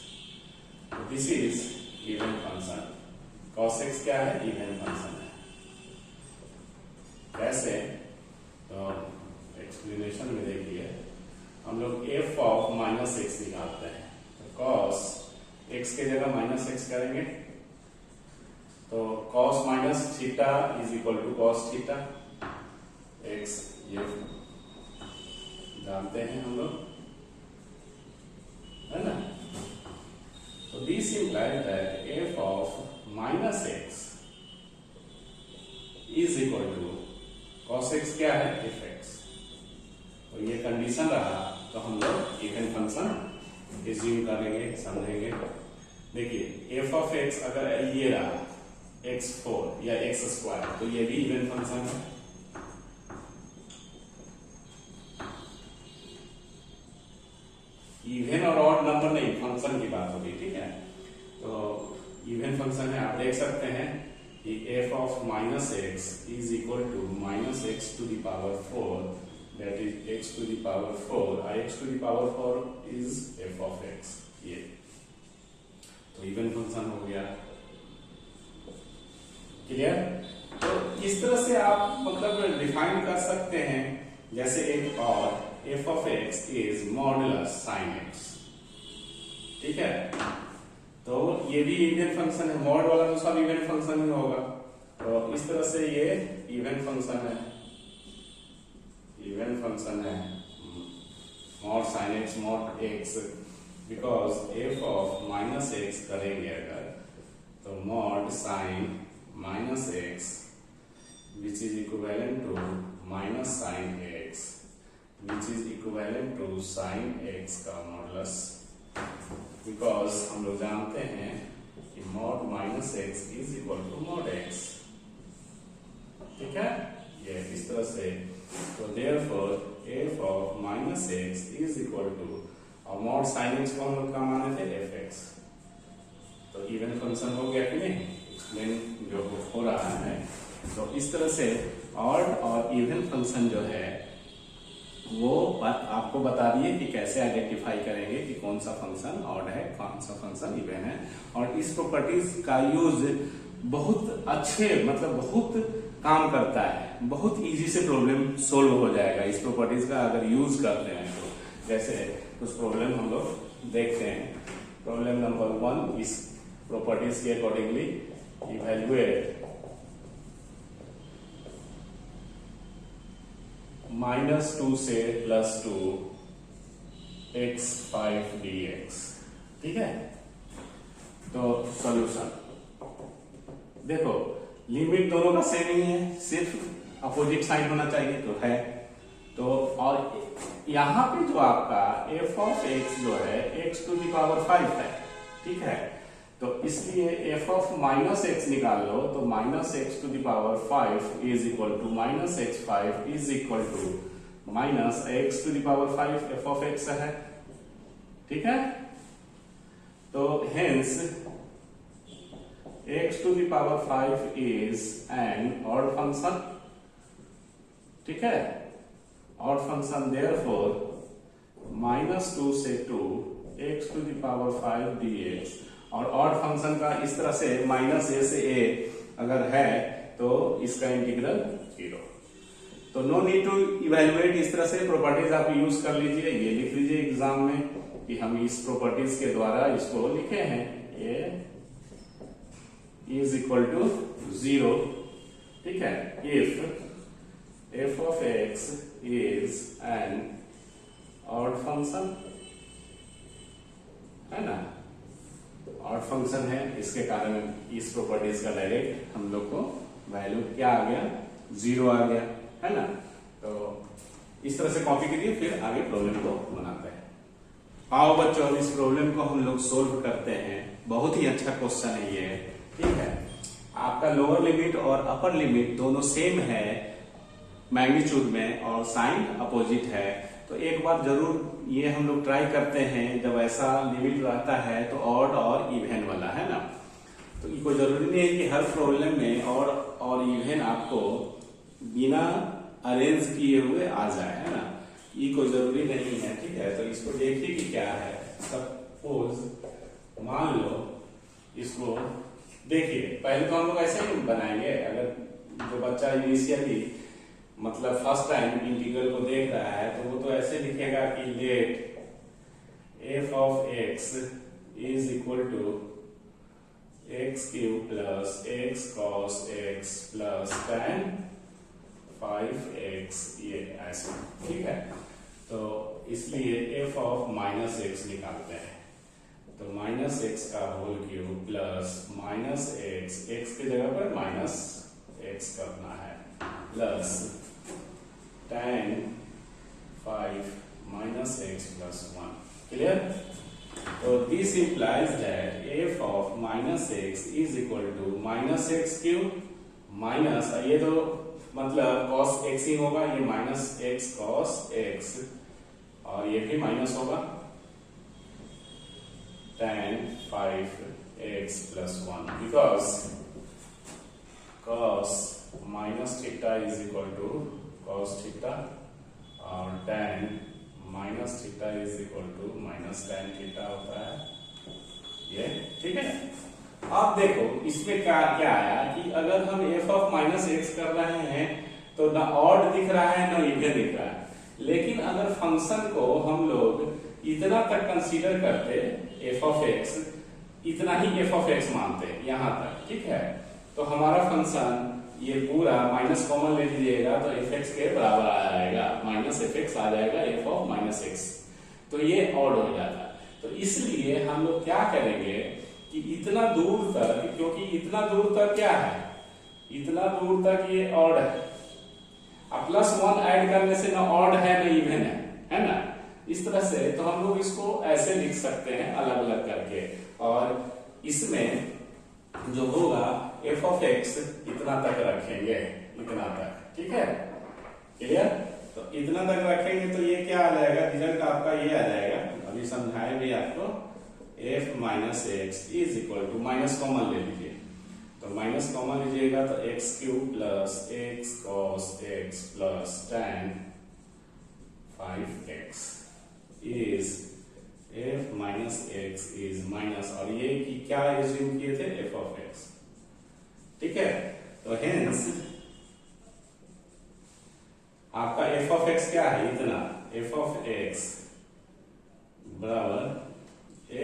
this is even function. cos x क्या है, इवन फंक्शन है। कैसे, तो एक्सप्लेनेशन में देखिए, हम लोग f ऑफ माइनस एक्स निकालते हैं, तो cos x के जगह माइनस एक्स करेंगे, तो cos minus theta is equal to cos theta x, ये जानते हैं हम लोग, है ना। तो this implies that f of minus x is equal to cos x क्या है, एफ एक्स। तो ये कंडीशन रहा तो हम लोग इवन फंक्शन एज्यूम करेंगे, समझेंगे। देखिए एफ ऑफ एक्स अगर ये रहा x4 या x स्क्वायर तो ये भी इवन फंक्शन है। इवन और ऑड नंबर नहीं, फंक्शन की बात होगी, ठीक है। तो इवन फंक्शन है, आप देख सकते हैं कि f of minus x is equal to minus x to the power 4, that is x to the power 4, x to the power 4 is f of x। ये तो इवन फंक्शन हो गया, क्लियर। तो इस तरह से आप मतलब डिफाइन कर सकते हैं, जैसे एक और f of x is modulus sine x, ठीक है। तो ये भी इवन फंक्शन है, मॉड वाला तो सब इवन फंक्शन ही होगा। तो इस तरह से ये इवन फंक्शन है, इवन फंक्शन है mod sine x mod x, because f of minus x करेंगे अगर तो mod sine minus x which is equivalent to minus sine x which is equivalent to sine x का मॉडुलस, बिकॉज हम लोग जानते हैं कि mod minus x is equal to mod x, ठीक है। ये इस तरह से, तो therefore f of minus x is equal to, और मॉड साइन एक्स को हम लोग क्या माने थे, एफ एक्स। तो इवन फंक्शन हो गया कि नहीं, जो हो रहा है। तो इस तरह से ऑड और इवन फंक्शन जो है वो बात आपको बता दिए कि कैसे आइडेंटिफाई करेंगे कि कौन सा फंक्शन ऑड है, कौन सा फंक्शन इवन है। और इस प्रॉपर्टीज का यूज बहुत अच्छे मतलब बहुत काम करता है, बहुत इजी से प्रॉब्लम सोल्व हो जाएगा इस प्रॉपर्टीज का अगर यूज करते हैं तो। जैसे कुछ प्रॉब्लम हम लोग देखते हैं। प्रॉब्लम नंबर 1, इस प्रॉपर्टीज के अकॉर्डिंगली इवैल्यूएट -2 से +2 x5 dx, ठीक है। तो सॉल्यूशन देखो, लिमिट दोनों का सेम ही है, सिर्फ अपोजिट साइन होना चाहिए तो है। तो और यहां पे जो आपका f ऑफ x जो है x टू द पावर 5 है, ठीक है। तो इसलिए f ऑफ माइनस एक्स निकाल लो तो minus x to the power 5 is equal to minus x5 is equal to minus x to the power 5 f of x है, ठीक है। तो hence x to the power 5 is an odd function, ठीक है, ऑड फंक्शन। देयरफॉर -2 से 2 x to the power 5 dx, और ऑड फंक्शन का इस तरह से -a से a अगर है तो इसका इंटीग्रल 0। तो नो नीड टू इवैल्यूएट, इस तरह से प्रॉपर्टीज आप यूज कर लीजिए, ये लिख लीजिए एग्जाम में कि हम इस प्रॉपर्टीज के द्वारा इसको लिखे हैं, a इज इक्वल टू 0, ठीक है, if f of x is an odd function, है ना, ऑड फंक्शन है, इसके कारण इस प्रॉपर्टीज का डायरेक्ट हम लोग को वैल्यू क्या आ गया, 0 आ गया, है ना। तो इस तरह से कॉपी करिए, फिर आगे प्रॉब्लम को बनाते हैं। आओ बच्चों, इस प्रॉब्लम को हम लोग सोल्व करते हैं। बहुत ही अच्छा क्वेश्चन है ये, ठीक है। आपका लोअर लिमिट और अपर लिमिट दोनों सेम है मैग्नीट्यूड में और साइन अपोजिट है। तो एक बार जरूर ये हम लोग ट्राई करते हैं, जब ऐसा लिमिट रहता है तो ऑड और इवन वाला, है ना। तो ये कोई जरूरी नहीं है कि हर प्रॉब्लम में ऑड और इवन आपको बिना अरेंज किए हुए आ जाए, है ना, ये कोई जरूरी नहीं है, ठीक है। तो इसको देखिए कि क्या है। सपोज मान लो इसको देखिए, पहले तो हम लोग ऐसे ही बनाएंगे। अगर जो बच्चा इनिशियली मतलब फर्स्ट टाइम इंटीग्रल को देख रहा है तो वो तो ऐसे लिखेगा कि let f of x is equal to x³ plus x cos x plus tan 5x, ये ऐसे, ठीक है। तो इसलिए f ऑफ माइनस एक्स निकालते हैं। तो माइनस एक्स का whole cube plus minus x की जगह पर माइनस एक्स करना है, plus tan 5 minus x plus 1. Clear? So this implies that f of minus x is equal to minus x cube minus, ये तो मतलब cos x ही होगा, ये माइनस x cos x और ये भी माइनस होगा tan 5x plus 1 because cos minus theta is equal to cos theta और tan minus theta is equal to minus tan theta होता है ये, ठीक है। अब देखो इसमें क्या क्या आया कि अगर हम f ऑफ माइनस एक्स कर रहे हैं तो ना ऑड दिख रहा है ना इवन दिख रहा है, लेकिन अगर फंक्शन को हम लोग इतना तक कंसीडर करते f ऑफ एक्स, इतना ही f ऑफ एक्स मानते यहां तक, ठीक है, तो हमारा फंक्शन ये पूरा माइनस कॉमन ले लीजिएगा तो एफ एक्स के बराबर आ जाएगा, माइनस एफ एक्स आ जाएगा एफ ऑफ माइनस एक्स, तो ये ऑड हो जाता। तो इसलिए हम लोग क्या करेंगे कि इतना दूर तक, क्योंकि इतना दूर तक क्या है, इतना दूर तक ये ऑड है, अब प्लस 1 ऐड करने से ना ऑड है ना इवन है ना, इस तरह से तो हम लोग इसको ऐसे लिख सकते हैं अलग अलग करके, और इसमें जो होगा f ऑफ x इतना तक रखेंगे, इतना तक, ठीक है, क्लियर। तो इतना तक रखेंगे तो ये क्या आ जाएगा, रिजल्ट आपका ये आ जाएगा, अभी समझाए भी आपको, f minus x is equal to, minus common ले लीजिए, तो माइनस कॉमन लीजिएगा तो x cube plus x cos x plus tan 5x is f minus x is minus, और ये कि क्या एज्यूम किए थे, f ऑफ x, ठीक है। तो हेंस आपका f ऑफ x क्या है, इतना f ऑफ x बराबर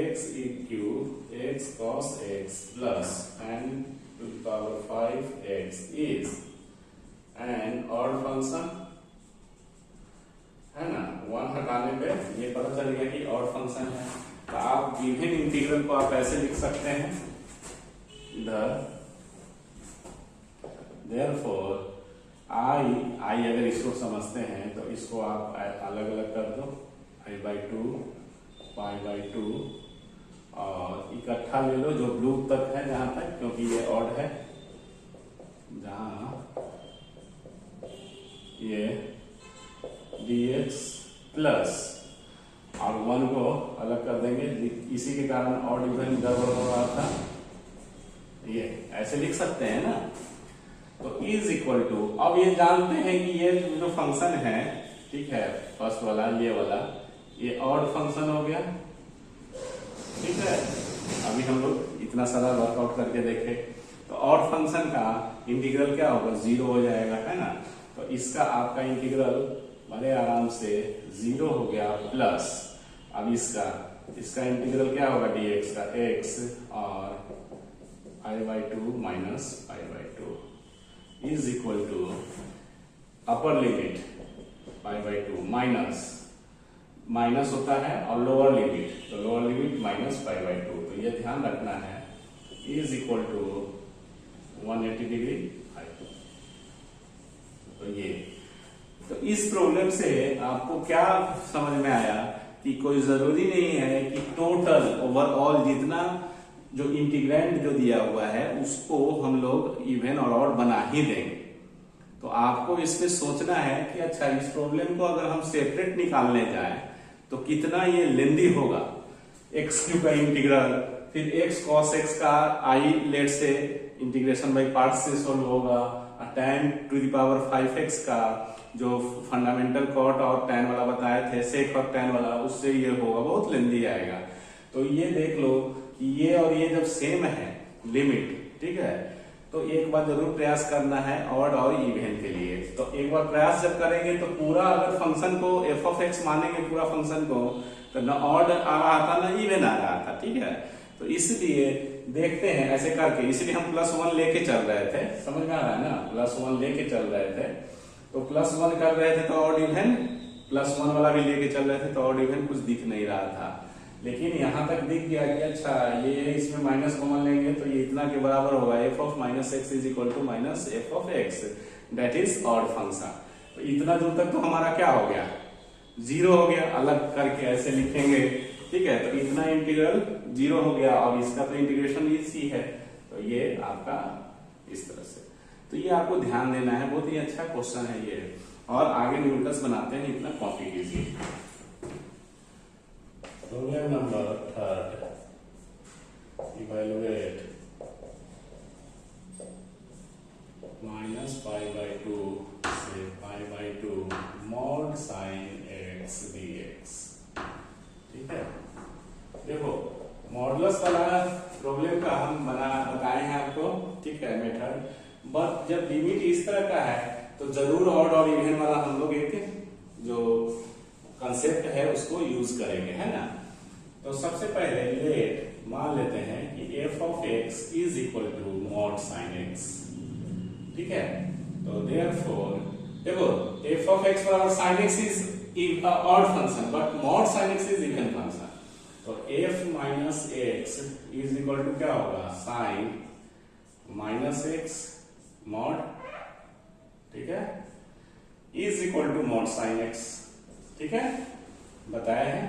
x cube x cos x plus tan to the power 5x is an odd function, है ना, 1 हटाने पे ये पता चल गया कि ऑड फंक्शन है। तो आप गिवन इंटीग्रल को आप ऐसे लिख सकते हैं, इधर therefore I अगर इसको समझते हैं तो इसको आप अलग अलग कर दो, I/2 π/2 और इकट्ठा ले लो जो ब्लू तक है जहां तक, क्योंकि ये ऑड है, जहां ये dx प्लस और 1 को अलग कर देंगे, इसी के कारण ऑड इवन गड़बड़ हो रहा था, ये ऐसे लिख सकते हैं ना। तो इज इक्वल टू, अब ये जानते हैं कि ये जो फंक्शन है, ठीक है, फर्स्ट वाला ये वाला, ये ऑड फंक्शन हो गया, ठीक है। अभी हम लोग इतना सारा वर्कआउट करके देखे तो ऑड फंक्शन का इंटीग्रल क्या होगा, 0 हो जाएगा, है ना। तो इसका आपका इंटीग्रल बड़े आराम से 0 हो गया, प्लस अब इसका इंटीग्रल क्या होगा, dx का x और I/2 minus π/2 is equal to upper limit π/2 minus होता है और लोअर लिमिट, तो लोअर लिमिट माइनस π/2, तो ये ध्यान रखना है, इज इक्वल टू 180 डिग्री। तो ये, तो इस प्रॉब्लम से आपको क्या समझ में आया कि कोई जरूरी नहीं है कि टोटल ओवरऑल जितना जो इंटीग्रैंड जो दिया हुआ है उसको हम लोग इवन और ऑड बना ही देंगे। तो आपको इसमें सोचना है कि अच्छा इस प्रॉब्लम को अगर हम सेपरेट निकालने जाए तो कितना ये लेंदी होगा, एक्स क्यूब का इंटीग्रल, फिर एक्स कॉस एक्स का आई लेट से इंटीग्रेशन बाई पार्ट से सोल्व होगा, tan to the power 5x का जो फंडामेंटल कॉट और tan वाला बताए थे, सेक और tan वाला, उससे ये होगा, बहुत लेंदी आएगा। तो ये देख लो कि ये और ये जब सेम है लिमिट, ठीक है, तो एक बार जरूर प्रयास करना है ऑड और इवन के लिए। तो एक बार प्रयास जब करेंगे तो पूरा अगर फंक्शन को f ऑफ x मानेंगे पूरा फंक्शन को, तो न ऑड आ रहा था न इवन आ रहा था, ठीक है। तो इसलिए देखते हैं ऐसे करके, इसलिए हम +1 लेके चल रहे थे, समझ में आ रहा है ना, +1 लेके चल रहे थे, तो +1 कर रहे थे तो ऑड इवन, +1 वाला भी लेके चल रहे थे तो ऑड इवन कुछ दिख नहीं रहा था। लेकिन यहाँ तक दिख गया कि अच्छा ये इसमें माइनस कॉमन लेंगे तो ये इतना के बराबर होगा, f of minus x is equal to minus f of x, that is odd function. तो इतना दूर तक तो हमारा क्या हो गया, जीरो हो गया, अलग करके ऐसे लिखेंगे, ठीक है। तो इतना इंटीग्रल जीरो हो गया, और इसका तो इंटीग्रेशन इसी है, तो ये आपका इस तरह से। तो ये आपको ध्यान देना है, बहुत ही अच्छा क्वेश्चन है ये। और आगे न्यूमेरिकल्स बनाते हैं, इतना कॉपी कीजिए। प्रॉब्लम नंबर 3, इवैल्यूएट -π/2 से π/2 mod sin x dx, ठीक है। देखो मॉडुलस वाला प्रॉब्लम का हम बताए हैं आपको, ठीक है, मेथड। बट जब लिमिट इस तरह का है तो जरूर ऑड और इवन वाला हम लोग एक जो कंसेप्ट है उसको यूज करेंगे, है ना। तो सबसे पहले लेट मान लेते हैं कि f of x is equal to mod sine x, ठीक है। तो देयरफॉर देखो f ऑफ x बराबर sin x is odd function, but mod sin x is even function. तो f minus x is equal to क्या होगा, साइन माइनस एक्स मॉड, ठीक है, is equal to mod sine x, ठीक है, बताया है।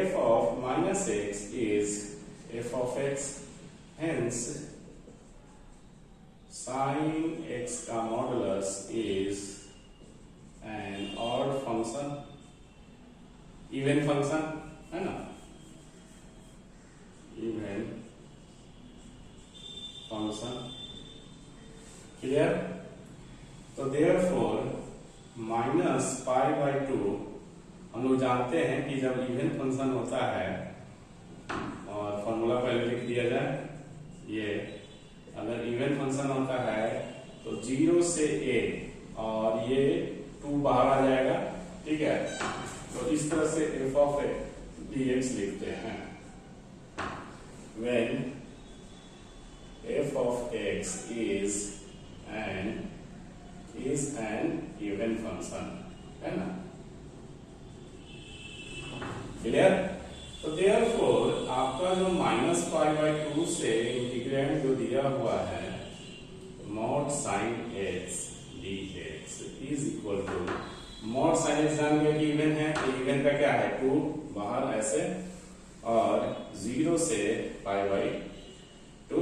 f of minus x is f of x, hence sine x का modulus is an odd function, even function, है ना, इवन फंक्शन, क्लियर। तो देयरफॉर -π/2 हम लोग जानते हैं कि जब इवन फंक्शन होता है, और फॉर्मूला पहले लिख दिया जाए, ये अगर इवन फंक्शन होता है तो 0 से a और ये 2 बाहर आ जाएगा, ठीक है। तो इस तरह से f ऑफ dx लिखते हैं, when f of x is an even function, है ना, क्लियर। तो देयरफॉर आपका जो -π/2 से इंटीग्रेंड जो दिया हुआ है mod sin x dx is equal to mod sin x, जान गया कि इवन है, तो इवन का क्या है 2 बाहर ऐसे, और 0 से π/2,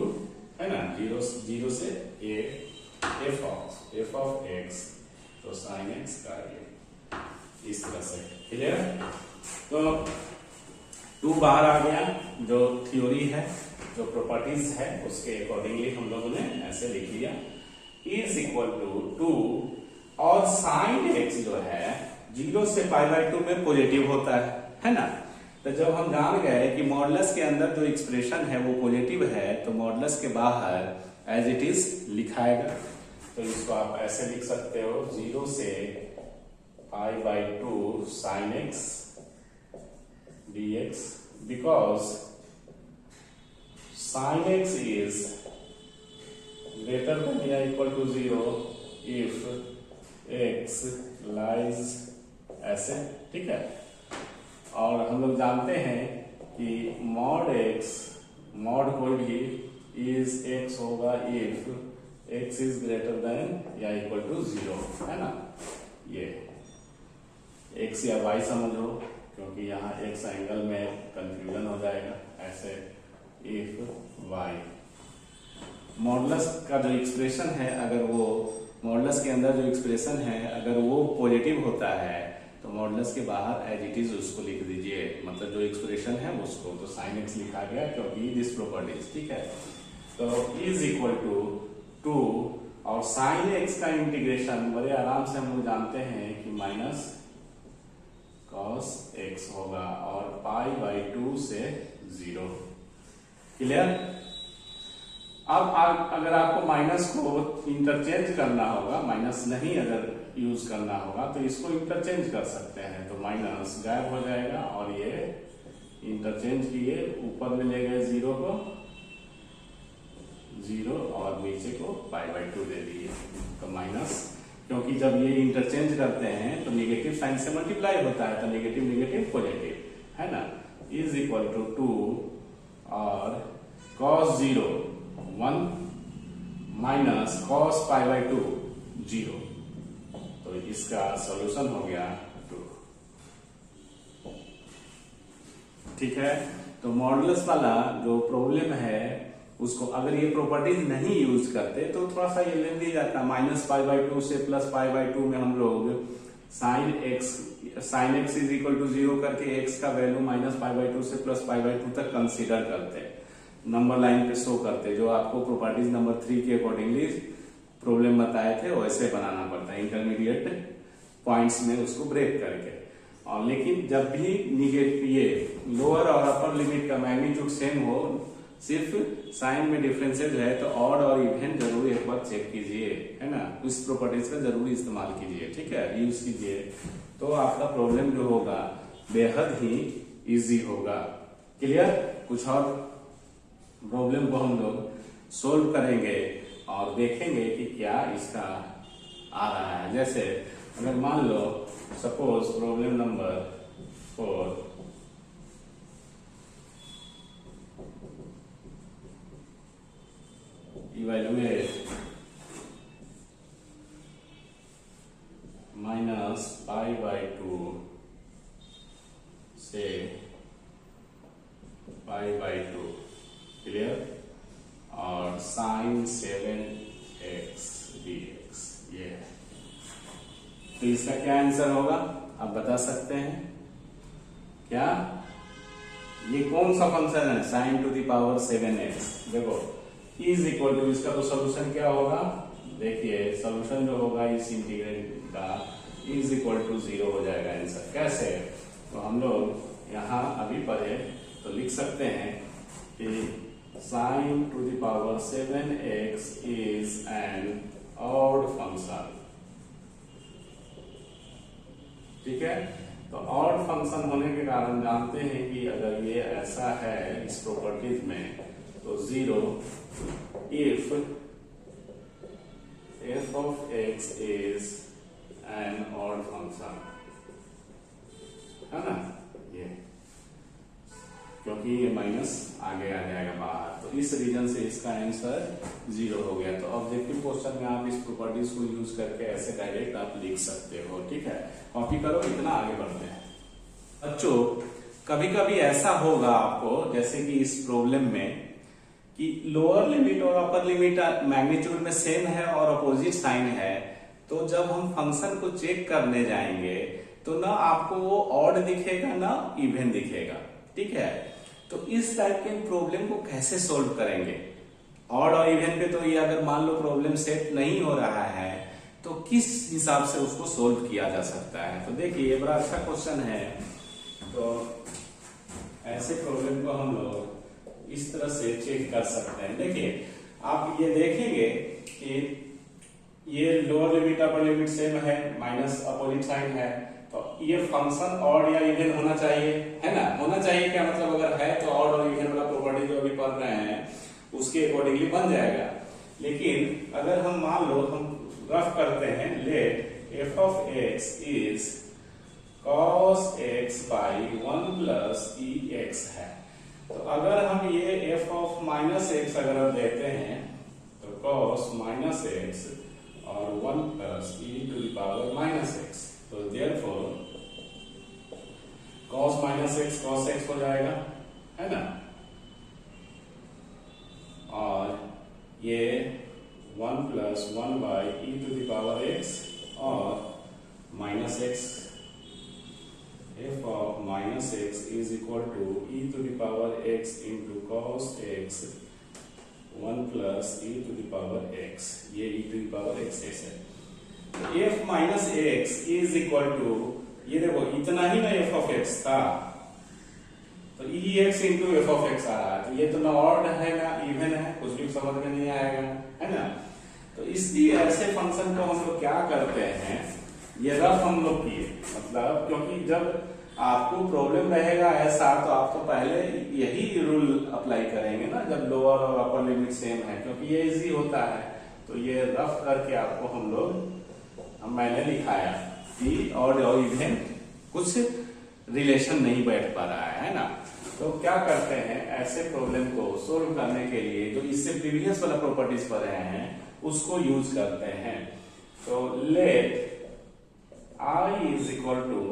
है ना, 0 से a f ऑफ x, तो sin x का ये इस तरह से, क्लियर। तो 2 बाहर आ गया, जो थ्योरी है, जो प्रॉपर्टीज है, उसके अकॉर्डिंगली हम लोगों ने ऐसे लिख लिया, इज इक्वल टू 2, और साइन x जो है 0 से π/2 में पॉजिटिव होता है ना। तो जब हम जान गए कि मॉडुलस के अंदर जो एक्सप्रेशन है वो पॉजिटिव है, तो मॉडुलस के बाहर एज इट इज लिखाएगा। तो इसको आप ऐसे लिख सकते हो, 0 से π/2 sin x dx, because sin x is greater than or equal to 0 if x lies ऐसे, ठीक है। और हम लोग जानते हैं कि mod x, mod कोई भी is x होगा if x is greater than या equal to 0, है ना। ये x या y समझो, क्योंकि यहाँ x एंगल में कंफ्यूजन हो जाएगा, ऐसे if y। मॉडुलस का जो एक्सप्रेशन है, अगर वो मॉडुलस के अंदर जो एक्सप्रेशन है अगर वो पॉजिटिव होता है तो मॉडुलस के बाहर एज इट इज उसको लिख दीजिए, मतलब जो एक्सप्रेशन है उसको, तो साइन एक्स लिखा गया क्योंकि दिस प्रॉपर्टीज, ठीक है। तो इज इक्वल टू 2, और साइन एक्स का इंटीग्रेशन बड़े आराम से हम लोग जानते हैं कि माइनस cos x होगा, और π/2 से 0, क्लियर। अब अगर आपको माइनस को इंटरचेंज करना होगा, माइनस नहीं अगर यूज करना होगा तो इसको इंटरचेंज कर सकते हैं, तो माइनस गायब हो जाएगा और ये इंटरचेंज किए, ऊपर में ले गए 0 को 0 और नीचे को π/2 दे दिए, तो माइनस, क्योंकि जब ये इंटरचेंज करते हैं तो नेगेटिव साइन से मल्टीप्लाई होता है, तो नेगेटिव नेगेटिव पॉजिटिव, है ना। इज इक्वल टू 2 और cos 0 1 minus cos pi by 2 0। तो इसका सॉल्यूशन हो गया 2। ठीक है, तो मॉडुलस वाला जो प्रॉब्लम है उसको अगर ये प्रॉपर्टीज नहीं यूज करते तो थोड़ा सा ये लेंदी जाता। माइनस पाई बाई 2 से प्लस पाई बाई 2 में हम लोग sine x is equal to 0 करके x का वैल्यू माइनस पाई बाई 2 से प्लस पाई बाई 2 तक कंसीडर करते हैं, नंबर लाइन पे शो करते, जो आपको प्रॉपर्टीज नंबर 3 के अकॉर्डिंगली प्रॉब्लम बताए थे वैसे बनाना पड़ता है, इंटरमीडिएट पॉइंट्स में उसको ब्रेक करके। और लेकिन जब भी ये लोअर और अपर लिमिट का मैग्नीट्यूड सेम हो, सिर्फ साइन में डिफरेंसेस है, तो ऑड और इवन जरूर एक बार चेक कीजिए, है ना, उस प्रॉपर्टीज का जरूर इस्तेमाल कीजिए। ठीक है, यूज कीजिए, तो आपका प्रॉब्लम जो होगा बेहद ही इजी होगा। क्लियर? कुछ और प्रॉब्लम को हम लोग सोल्व करेंगे और देखेंगे कि क्या इसका आ रहा है। जैसे अगर मान लो suppose problem number 4, evaluate minus pi by 2 से पाई बाई 2, क्लियर, और साइन 7x dx ये है। तो इसका क्या आंसर होगा आप बता सकते हैं क्या? ये कौन सा फंक्शन है? Sign to the power 7x। देखो इज इक्वल टू, इसका तो सोल्यूशन क्या होगा? देखिए सोल्यूशन जो होगा इस इंटीग्रल का इज इक्वल टू 0 हो जाएगा आंसर। कैसे? तो हम लोग यहाँ अभी पढ़े तो लिख सकते हैं कि sign to the power 7x is an odd function. ठीक है, तो ऑड फंक्शन होने के कारण जानते हैं कि अगर ये ऐसा है इस प्रॉपर्टीज में, तो 0 if f of x is an odd function, है ना, ये क्योंकि ये माइनस आगे आ जाएगा बाहर, तो इस रीजन से इसका आंसर 0 हो गया। तो ऑब्जेक्टिव क्वेश्चन में आप इस प्रॉपर्टीज को यूज करके ऐसे डायरेक्ट आप लिख सकते हो। ठीक है, कॉपी करो, इतना आगे बढ़ते हैं बच्चों। कभी कभी ऐसा होगा आपको, जैसे कि इस प्रॉब्लम में कि लोअर लिमिट और अपर लिमिट मैग्नीट्यूड में सेम है और अपोजिट साइन है, तो जब हम फंक्शन को चेक करने जाएंगे तो ना आपको वो ऑड दिखेगा ना इवन दिखेगा। ठीक है, तो इस टाइप के प्रॉब्लम को कैसे सोल्व करेंगे? ऑड और इवन पे तो ये अगर मान लो प्रॉब्लम सेट नहीं हो रहा है तो किस हिसाब से उसको सोल्व किया जा सकता है? तो देखिए ये बड़ा अच्छा क्वेश्चन है। तो ऐसे प्रॉब्लम को हम लोग इस तरह से चेक कर सकते हैं। देखिए आप ये देखेंगे कि ये lower limit upper limit same है, माइनस अपोजिट साइन है, तो ये फंक्शन ऑड या इवन होना चाहिए, है ना। होना चाहिए क्या मतलब? अगर है तो ऑड और इवन वाला प्रॉपर्टी जो अभी पढ़ रहे हैं उसके अकॉर्डिंगली बन जाएगा। लेकिन अगर हम मान लो हम रफ करते हैं, late f of x is cos x by 1 plus ex है, तो अगर हम ये f of माइनस एक्स अगर हम देते हैं तो cos माइनस एक्स और 1 plus e to the power minus x, तो therefore cos minus X cos X हो जाएगा, है ना, और ये 1 plus 1 by e to the power X और minus X, f of minus x is equal to e to the power x into cos x 1 plus e to the power x, ये e to the power x है। तो f minus x is equal to, ये देखो इतना ही ना f of x था, तो e x into f of x आ रहा है, तो ये तो ना ऑड है ना इवन है, कुछ भी समझ में नहीं आएगा, है ना। तो इसलिए ऐसे फंक्शन को हम लोग क्या करते हैं, ये रफ हम लोग किए, मतलब क्योंकि जब आपको प्रॉब्लम रहेगा ऐसा तो आप तो पहले यही रूल अप्लाई करेंगे ना, जब लोअर और अपर लिमिट सेम है, क्योंकि ये इजी होता है। तो ये रफ करके आपको हम लोग मैंने लिखाया कि ऑड और इवन कुछ रिलेशन नहीं बैठ पा रहा है ना। तो क्या करते हैं, ऐसे प्रॉब्लम को सोल्व करने के लिए जो इससे प्रीवियस वाला प्रॉपर्टीज पढ़े हैं उसको यूज करते हैं। तो let I is equal to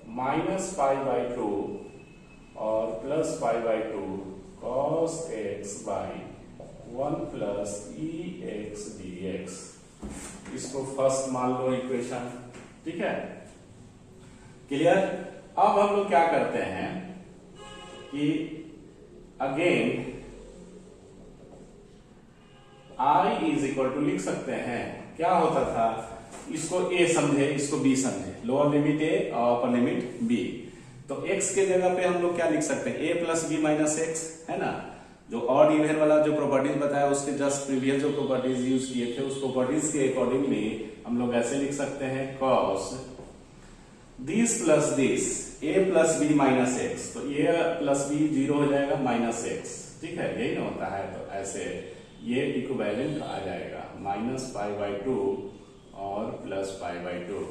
-π/2 और +π/2 cos x by 1 plus ex dx। इसको फर्स्ट मान लो इक्वेशन, ठीक है, क्लियर। अब हम लोग क्या करते हैं कि again i is equal to लिख सकते हैं, क्या होता था, इसको a समझे, इसको b समझे, लोअर लिमिट a और अपर लिमिट b। तो x के जगह पे हम लोग क्या लिख सकते हैं, a plus b minus x, है ना। जो ऑड इवन वाला जो प्रॉपर्टीज बताया उसके जस्ट प्रीवियस जो प्रॉपर्टीज यूज किए थे उस प्रॉपर्टीज के अकॉर्डिंगली हम लोग ऐसे लिख सकते हैं cos this plus this a plus b minus x. तो a प्लस b 0 हो जाएगा माइनस एक्स, ठीक है, यही ना होता है। तो ऐसे ये इक्विवेलेंट आ जाएगा -π/2 और +π/2।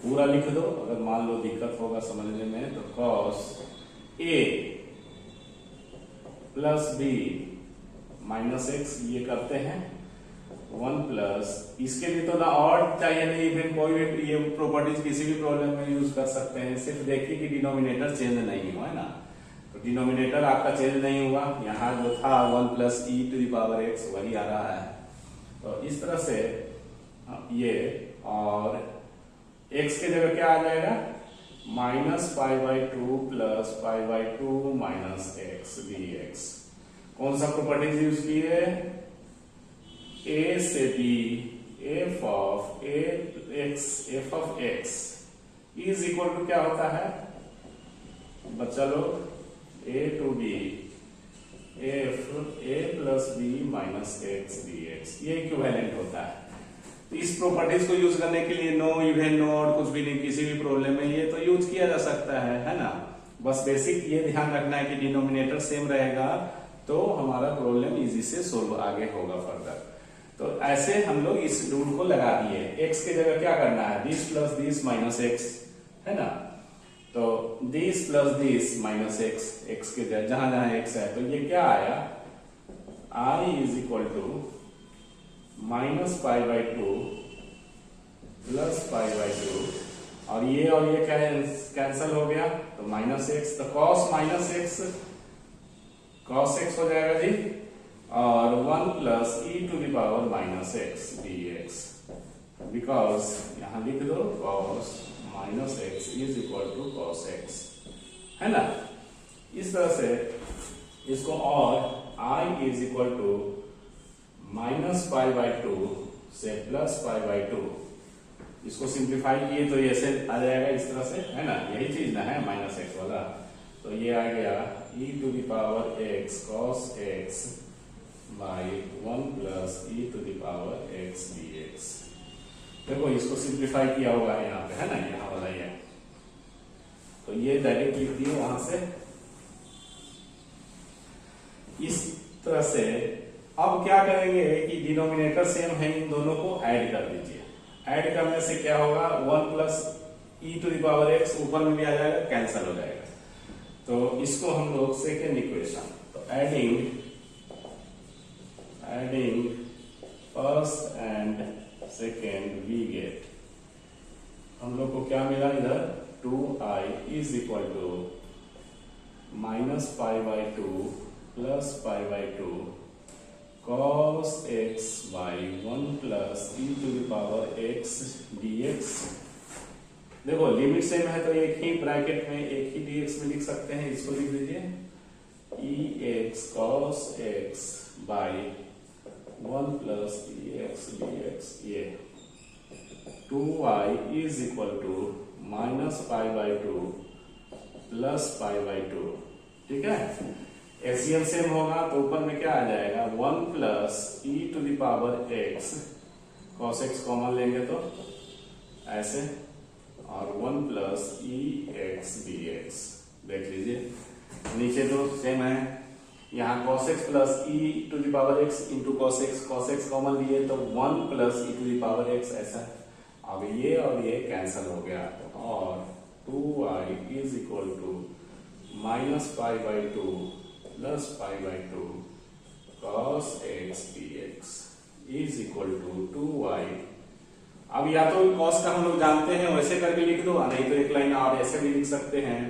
पूरा लिख दो, अगर मान लो दिक्कत होगा समझने में। तो cos a plus b minus x ये करते हैं 1 प्लस, इसके लिए तो ना ऑड चाहिए नहीं, फिर कोई भी ये प्रॉपर्टीज किसी भी प्रॉब्लम में यूज कर सकते हैं। सिर्फ देखिए कि डिनोमिनेटर चेंज नहीं हुआ है ना। तो डिनोमिनेटर आपका चेंज नहीं हुआ, यहाँ जो था 1 प्लस e⁻x वही आ रहा है। तो इस तरह से ये, और x के जगह क्या आ जाएगा, -π/2 प्लस π/2 माइनस एक्स dx। कौन सा प्रॉपर्टीज यूज की है, a से b f of x is equal to क्या होता है बच्चा लोग, a to b f a plus b minus x dx, ये इक्विवेलेंट होता है। तो इस प्रॉपर्टीज को यूज करने के लिए नो इवन नो और कुछ भी नहीं, किसी भी प्रॉब्लम में ये तो यूज किया जा सकता है ना। बस बेसिक ये ध्यान रखना है कि डिनोमिनेटर सेम रहेगा तो हमारा प्रॉब्लम इजी से सोल्व आगे होगा फर्दर। तो ऐसे हम लोग इस रूल को लगा दिए। x के जगह क्या करना है, this plus this minus x, है ना। तो this plus this minus x, x के जगह जहां जहां x है, तो ये क्या आया, i is equal to -π/2 plus π/2, और ये कैंसल हो गया तो माइनस एक्स। तो cos minus X cos x हो जाएगा जी, और 1 प्लस e⁻x dx, बिकॉज यहां लिख दो cos minus x is equal to cos x, है ना। इस तरह से इसको, और i इज इक्वल टू -π/2 से +π/2, इसको सिंप्लीफाई किए तो ये से आ जाएगा इस तरह से, है ना, यही चीज ना है माइनस एक्स वाला। तो ये आ गया e⁻x cos x by 1 plus e⁻x dx। देखो इसको सिंप्लीफाई किया होगा यहाँ पे, है ना, यहाँ वाला ये। तो ये डायरेक्ट लिख दिए वहां से इस तरह से। अब क्या करेंगे कि डिनोमिनेटर सेम है, इन दोनों को ऐड कर दीजिए। ऐड करने से क्या होगा, 1 प्लस e⁻x ऊपर में भी आ जाएगा, कैंसिल हो जाएगा। तो इसको हम लोग सेकेंड इक्वेशन, तो adding first and second we get, हम लोग को क्या मिला इधर, 2i is equal to -π/2 plus π/2 cos x by 1 plus e⁻x dx। देखो लिमिट सेम है तो एक ही ब्रैकेट में एक ही dx में लिख सकते हैं, इसको लिख दीजिए ex cos x by 1 plus ex dx। ये 2y is equal to -π/2 plus π/2, ठीक है। एलसीएम सेम होगा तो ऊपर में क्या आ जाएगा, 1 plus e⁻x cos x common लेंगे तो ऐसे, और 1 प्लस ex dx। देख लीजिए नीचे तो सेम है, यहाँ cos x plus e⁻x into cos x common लिए तो 1 प्लस e⁻x ऐसा। अब ये और ये कैंसिल हो गया, और 2y is equal to minus pi by two plus pi by two cos x dx is equal to 2y। अब या तो cos का हम लोग जानते हैं वैसे करके लिख दो, नहीं तो एक लाइन और ऐसे भी लिख सकते हैं।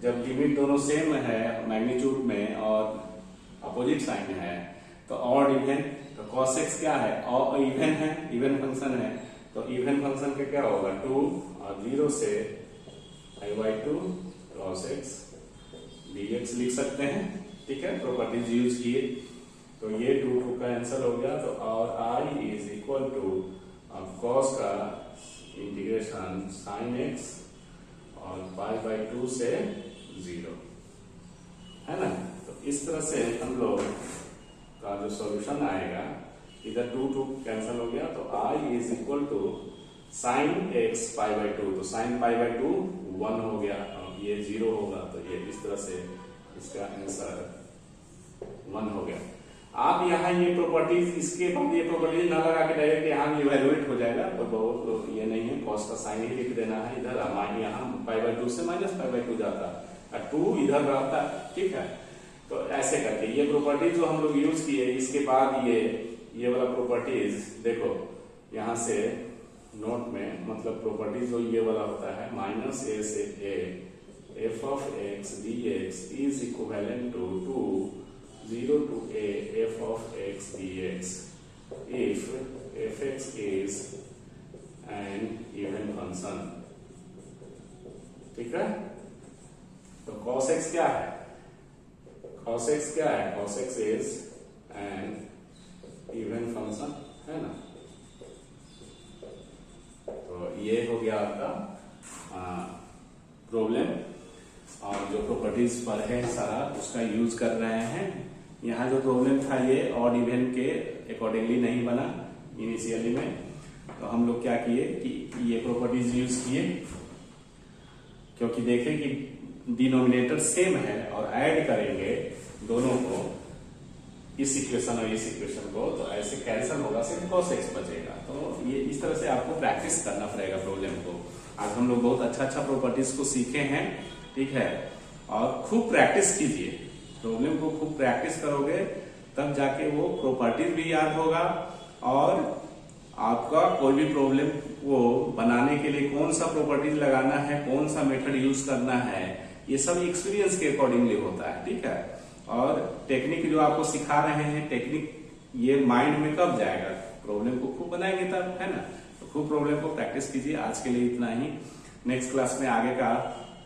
जब लिमिट दोनों सेम है मैग्नीट्यूड में और अपोजिट साइन है तो ऑड इवन, तो cos x क्या है, और इवन है, इवन फंक्शन है, तो इवन फंक्शन का क्या होगा 2 और 0 से i/2 cos x dx लिख सकते हैं। ठीक है, प्रॉपर्टीज यूज किए तो ये 2 का आंसर हो गया। तो और i is equal to cos का इंटीग्रेशन sin x और π/2 से 0 है ना। तो इस तरह से हम लोग का जो सॉल्यूशन आएगा, इधर 2 कैंसिल हो गया तो i is equal to sin x π/2, तो sin π/2 1 हो गया, ये 0 होगा, तो ये इस तरह से इसका आंसर 1 हो गया। आप यहाँ ये प्रॉपर्टीज, इसके बाद ये प्रॉपर्टीज ना लगा के डायरेक्ट यहाँ इवेलुएट हो जाएगा, तो बहुत ये नहीं है, cos का साइन ही लिख देना है। इधर यहाँ π/2 से माइनस π/2 जाता है, 2 इधर रहता है। ठीक है, तो ऐसे करके ये प्रॉपर्टीज जो हम लोग यूज किए, इसके बाद ये वाला प्रॉपर्टीज देखो यहाँ से नोट में, मतलब प्रॉपर्टीज जो ये वाला होता है माइनस a से a f of x dx is equivalent to 0 to a f of x dx if fx is an even function। ठीक है, तो cos x क्या है, cos x क्या है, cos x is an even function है ना। तो ये हो गया आपका प्रॉब्लम, और जो प्रॉपर्टीज पर है सारा उसका यूज कर रहे हैं। यहाँ जो प्रॉब्लम था ये ऑड इवन के अकॉर्डिंगली नहीं बना इनिशियली में, तो हम लोग क्या किए कि ये प्रॉपर्टीज यूज किए, क्योंकि देखें कि डिनोमिनेटर सेम है और ऐड करेंगे दोनों को, इस इक्वेशन और इस इक्वेशन को, तो ऐसे कैंसिल होगा, सिर्फ cos x बचेगा। तो ये इस तरह से आपको प्रैक्टिस करना पड़ेगा प्रॉब्लम को। आज हम लोग बहुत अच्छा प्रॉपर्टीज को सीखे हैं। ठीक है, और खूब प्रैक्टिस कीजिए, प्रॉब्लम को खूब प्रैक्टिस करोगे तब जाके वो प्रॉपर्टीज भी याद होगा, और आपका कोई भी प्रॉब्लम वो बनाने के लिए कौन सा प्रॉपर्टीज लगाना है, कौन सा मेथड यूज करना है, ये सब एक्सपीरियंस के अकॉर्डिंगली होता है। ठीक है, और टेक्निक जो आपको सिखा रहे हैं, टेक्निक ये माइंड में कब जाएगा, प्रॉब्लम को खूब बनाएंगे तब, है ना। तो खूब प्रॉब्लम को प्रैक्टिस कीजिए। आज के लिए इतना ही, नेक्स्ट क्लास में आगे का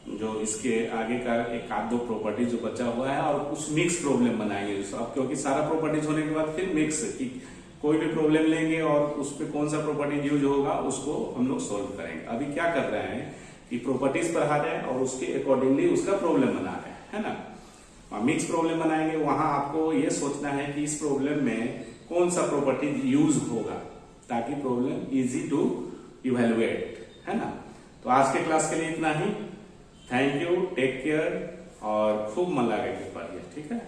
जो इसके आगे का एक आध दो प्रॉपर्टीज जो बचा हुआ है और कुछ मिक्स प्रॉब्लम बनाएंगे, क्योंकि सारा प्रॉपर्टीज होने के बाद फिर मिक्स कि कोई भी प्रॉब्लम लेंगे और उस पर कौन सा प्रॉपर्टीज यूज होगा उसको हम लोग सोल्व करेंगे। अभी क्या कर रहे हैं कि प्रॉपर्टीज पढ़ा रहे हैं और उसके अकॉर्डिंगली उसका प्रॉब्लम बना रहे हैं, है ना। मिक्स प्रॉब्लम बनाएंगे, वहां आपको ये सोचना है कि इस प्रॉब्लम में कौन सा प्रॉपर्टीज यूज होगा ताकि प्रॉब्लम इजी टू इवेलुएट, है ना। तो आज के क्लास के लिए इतना ही। थैंक यू, टेक केयर, और खूब मन लगा के पढ़िए। ठीक है।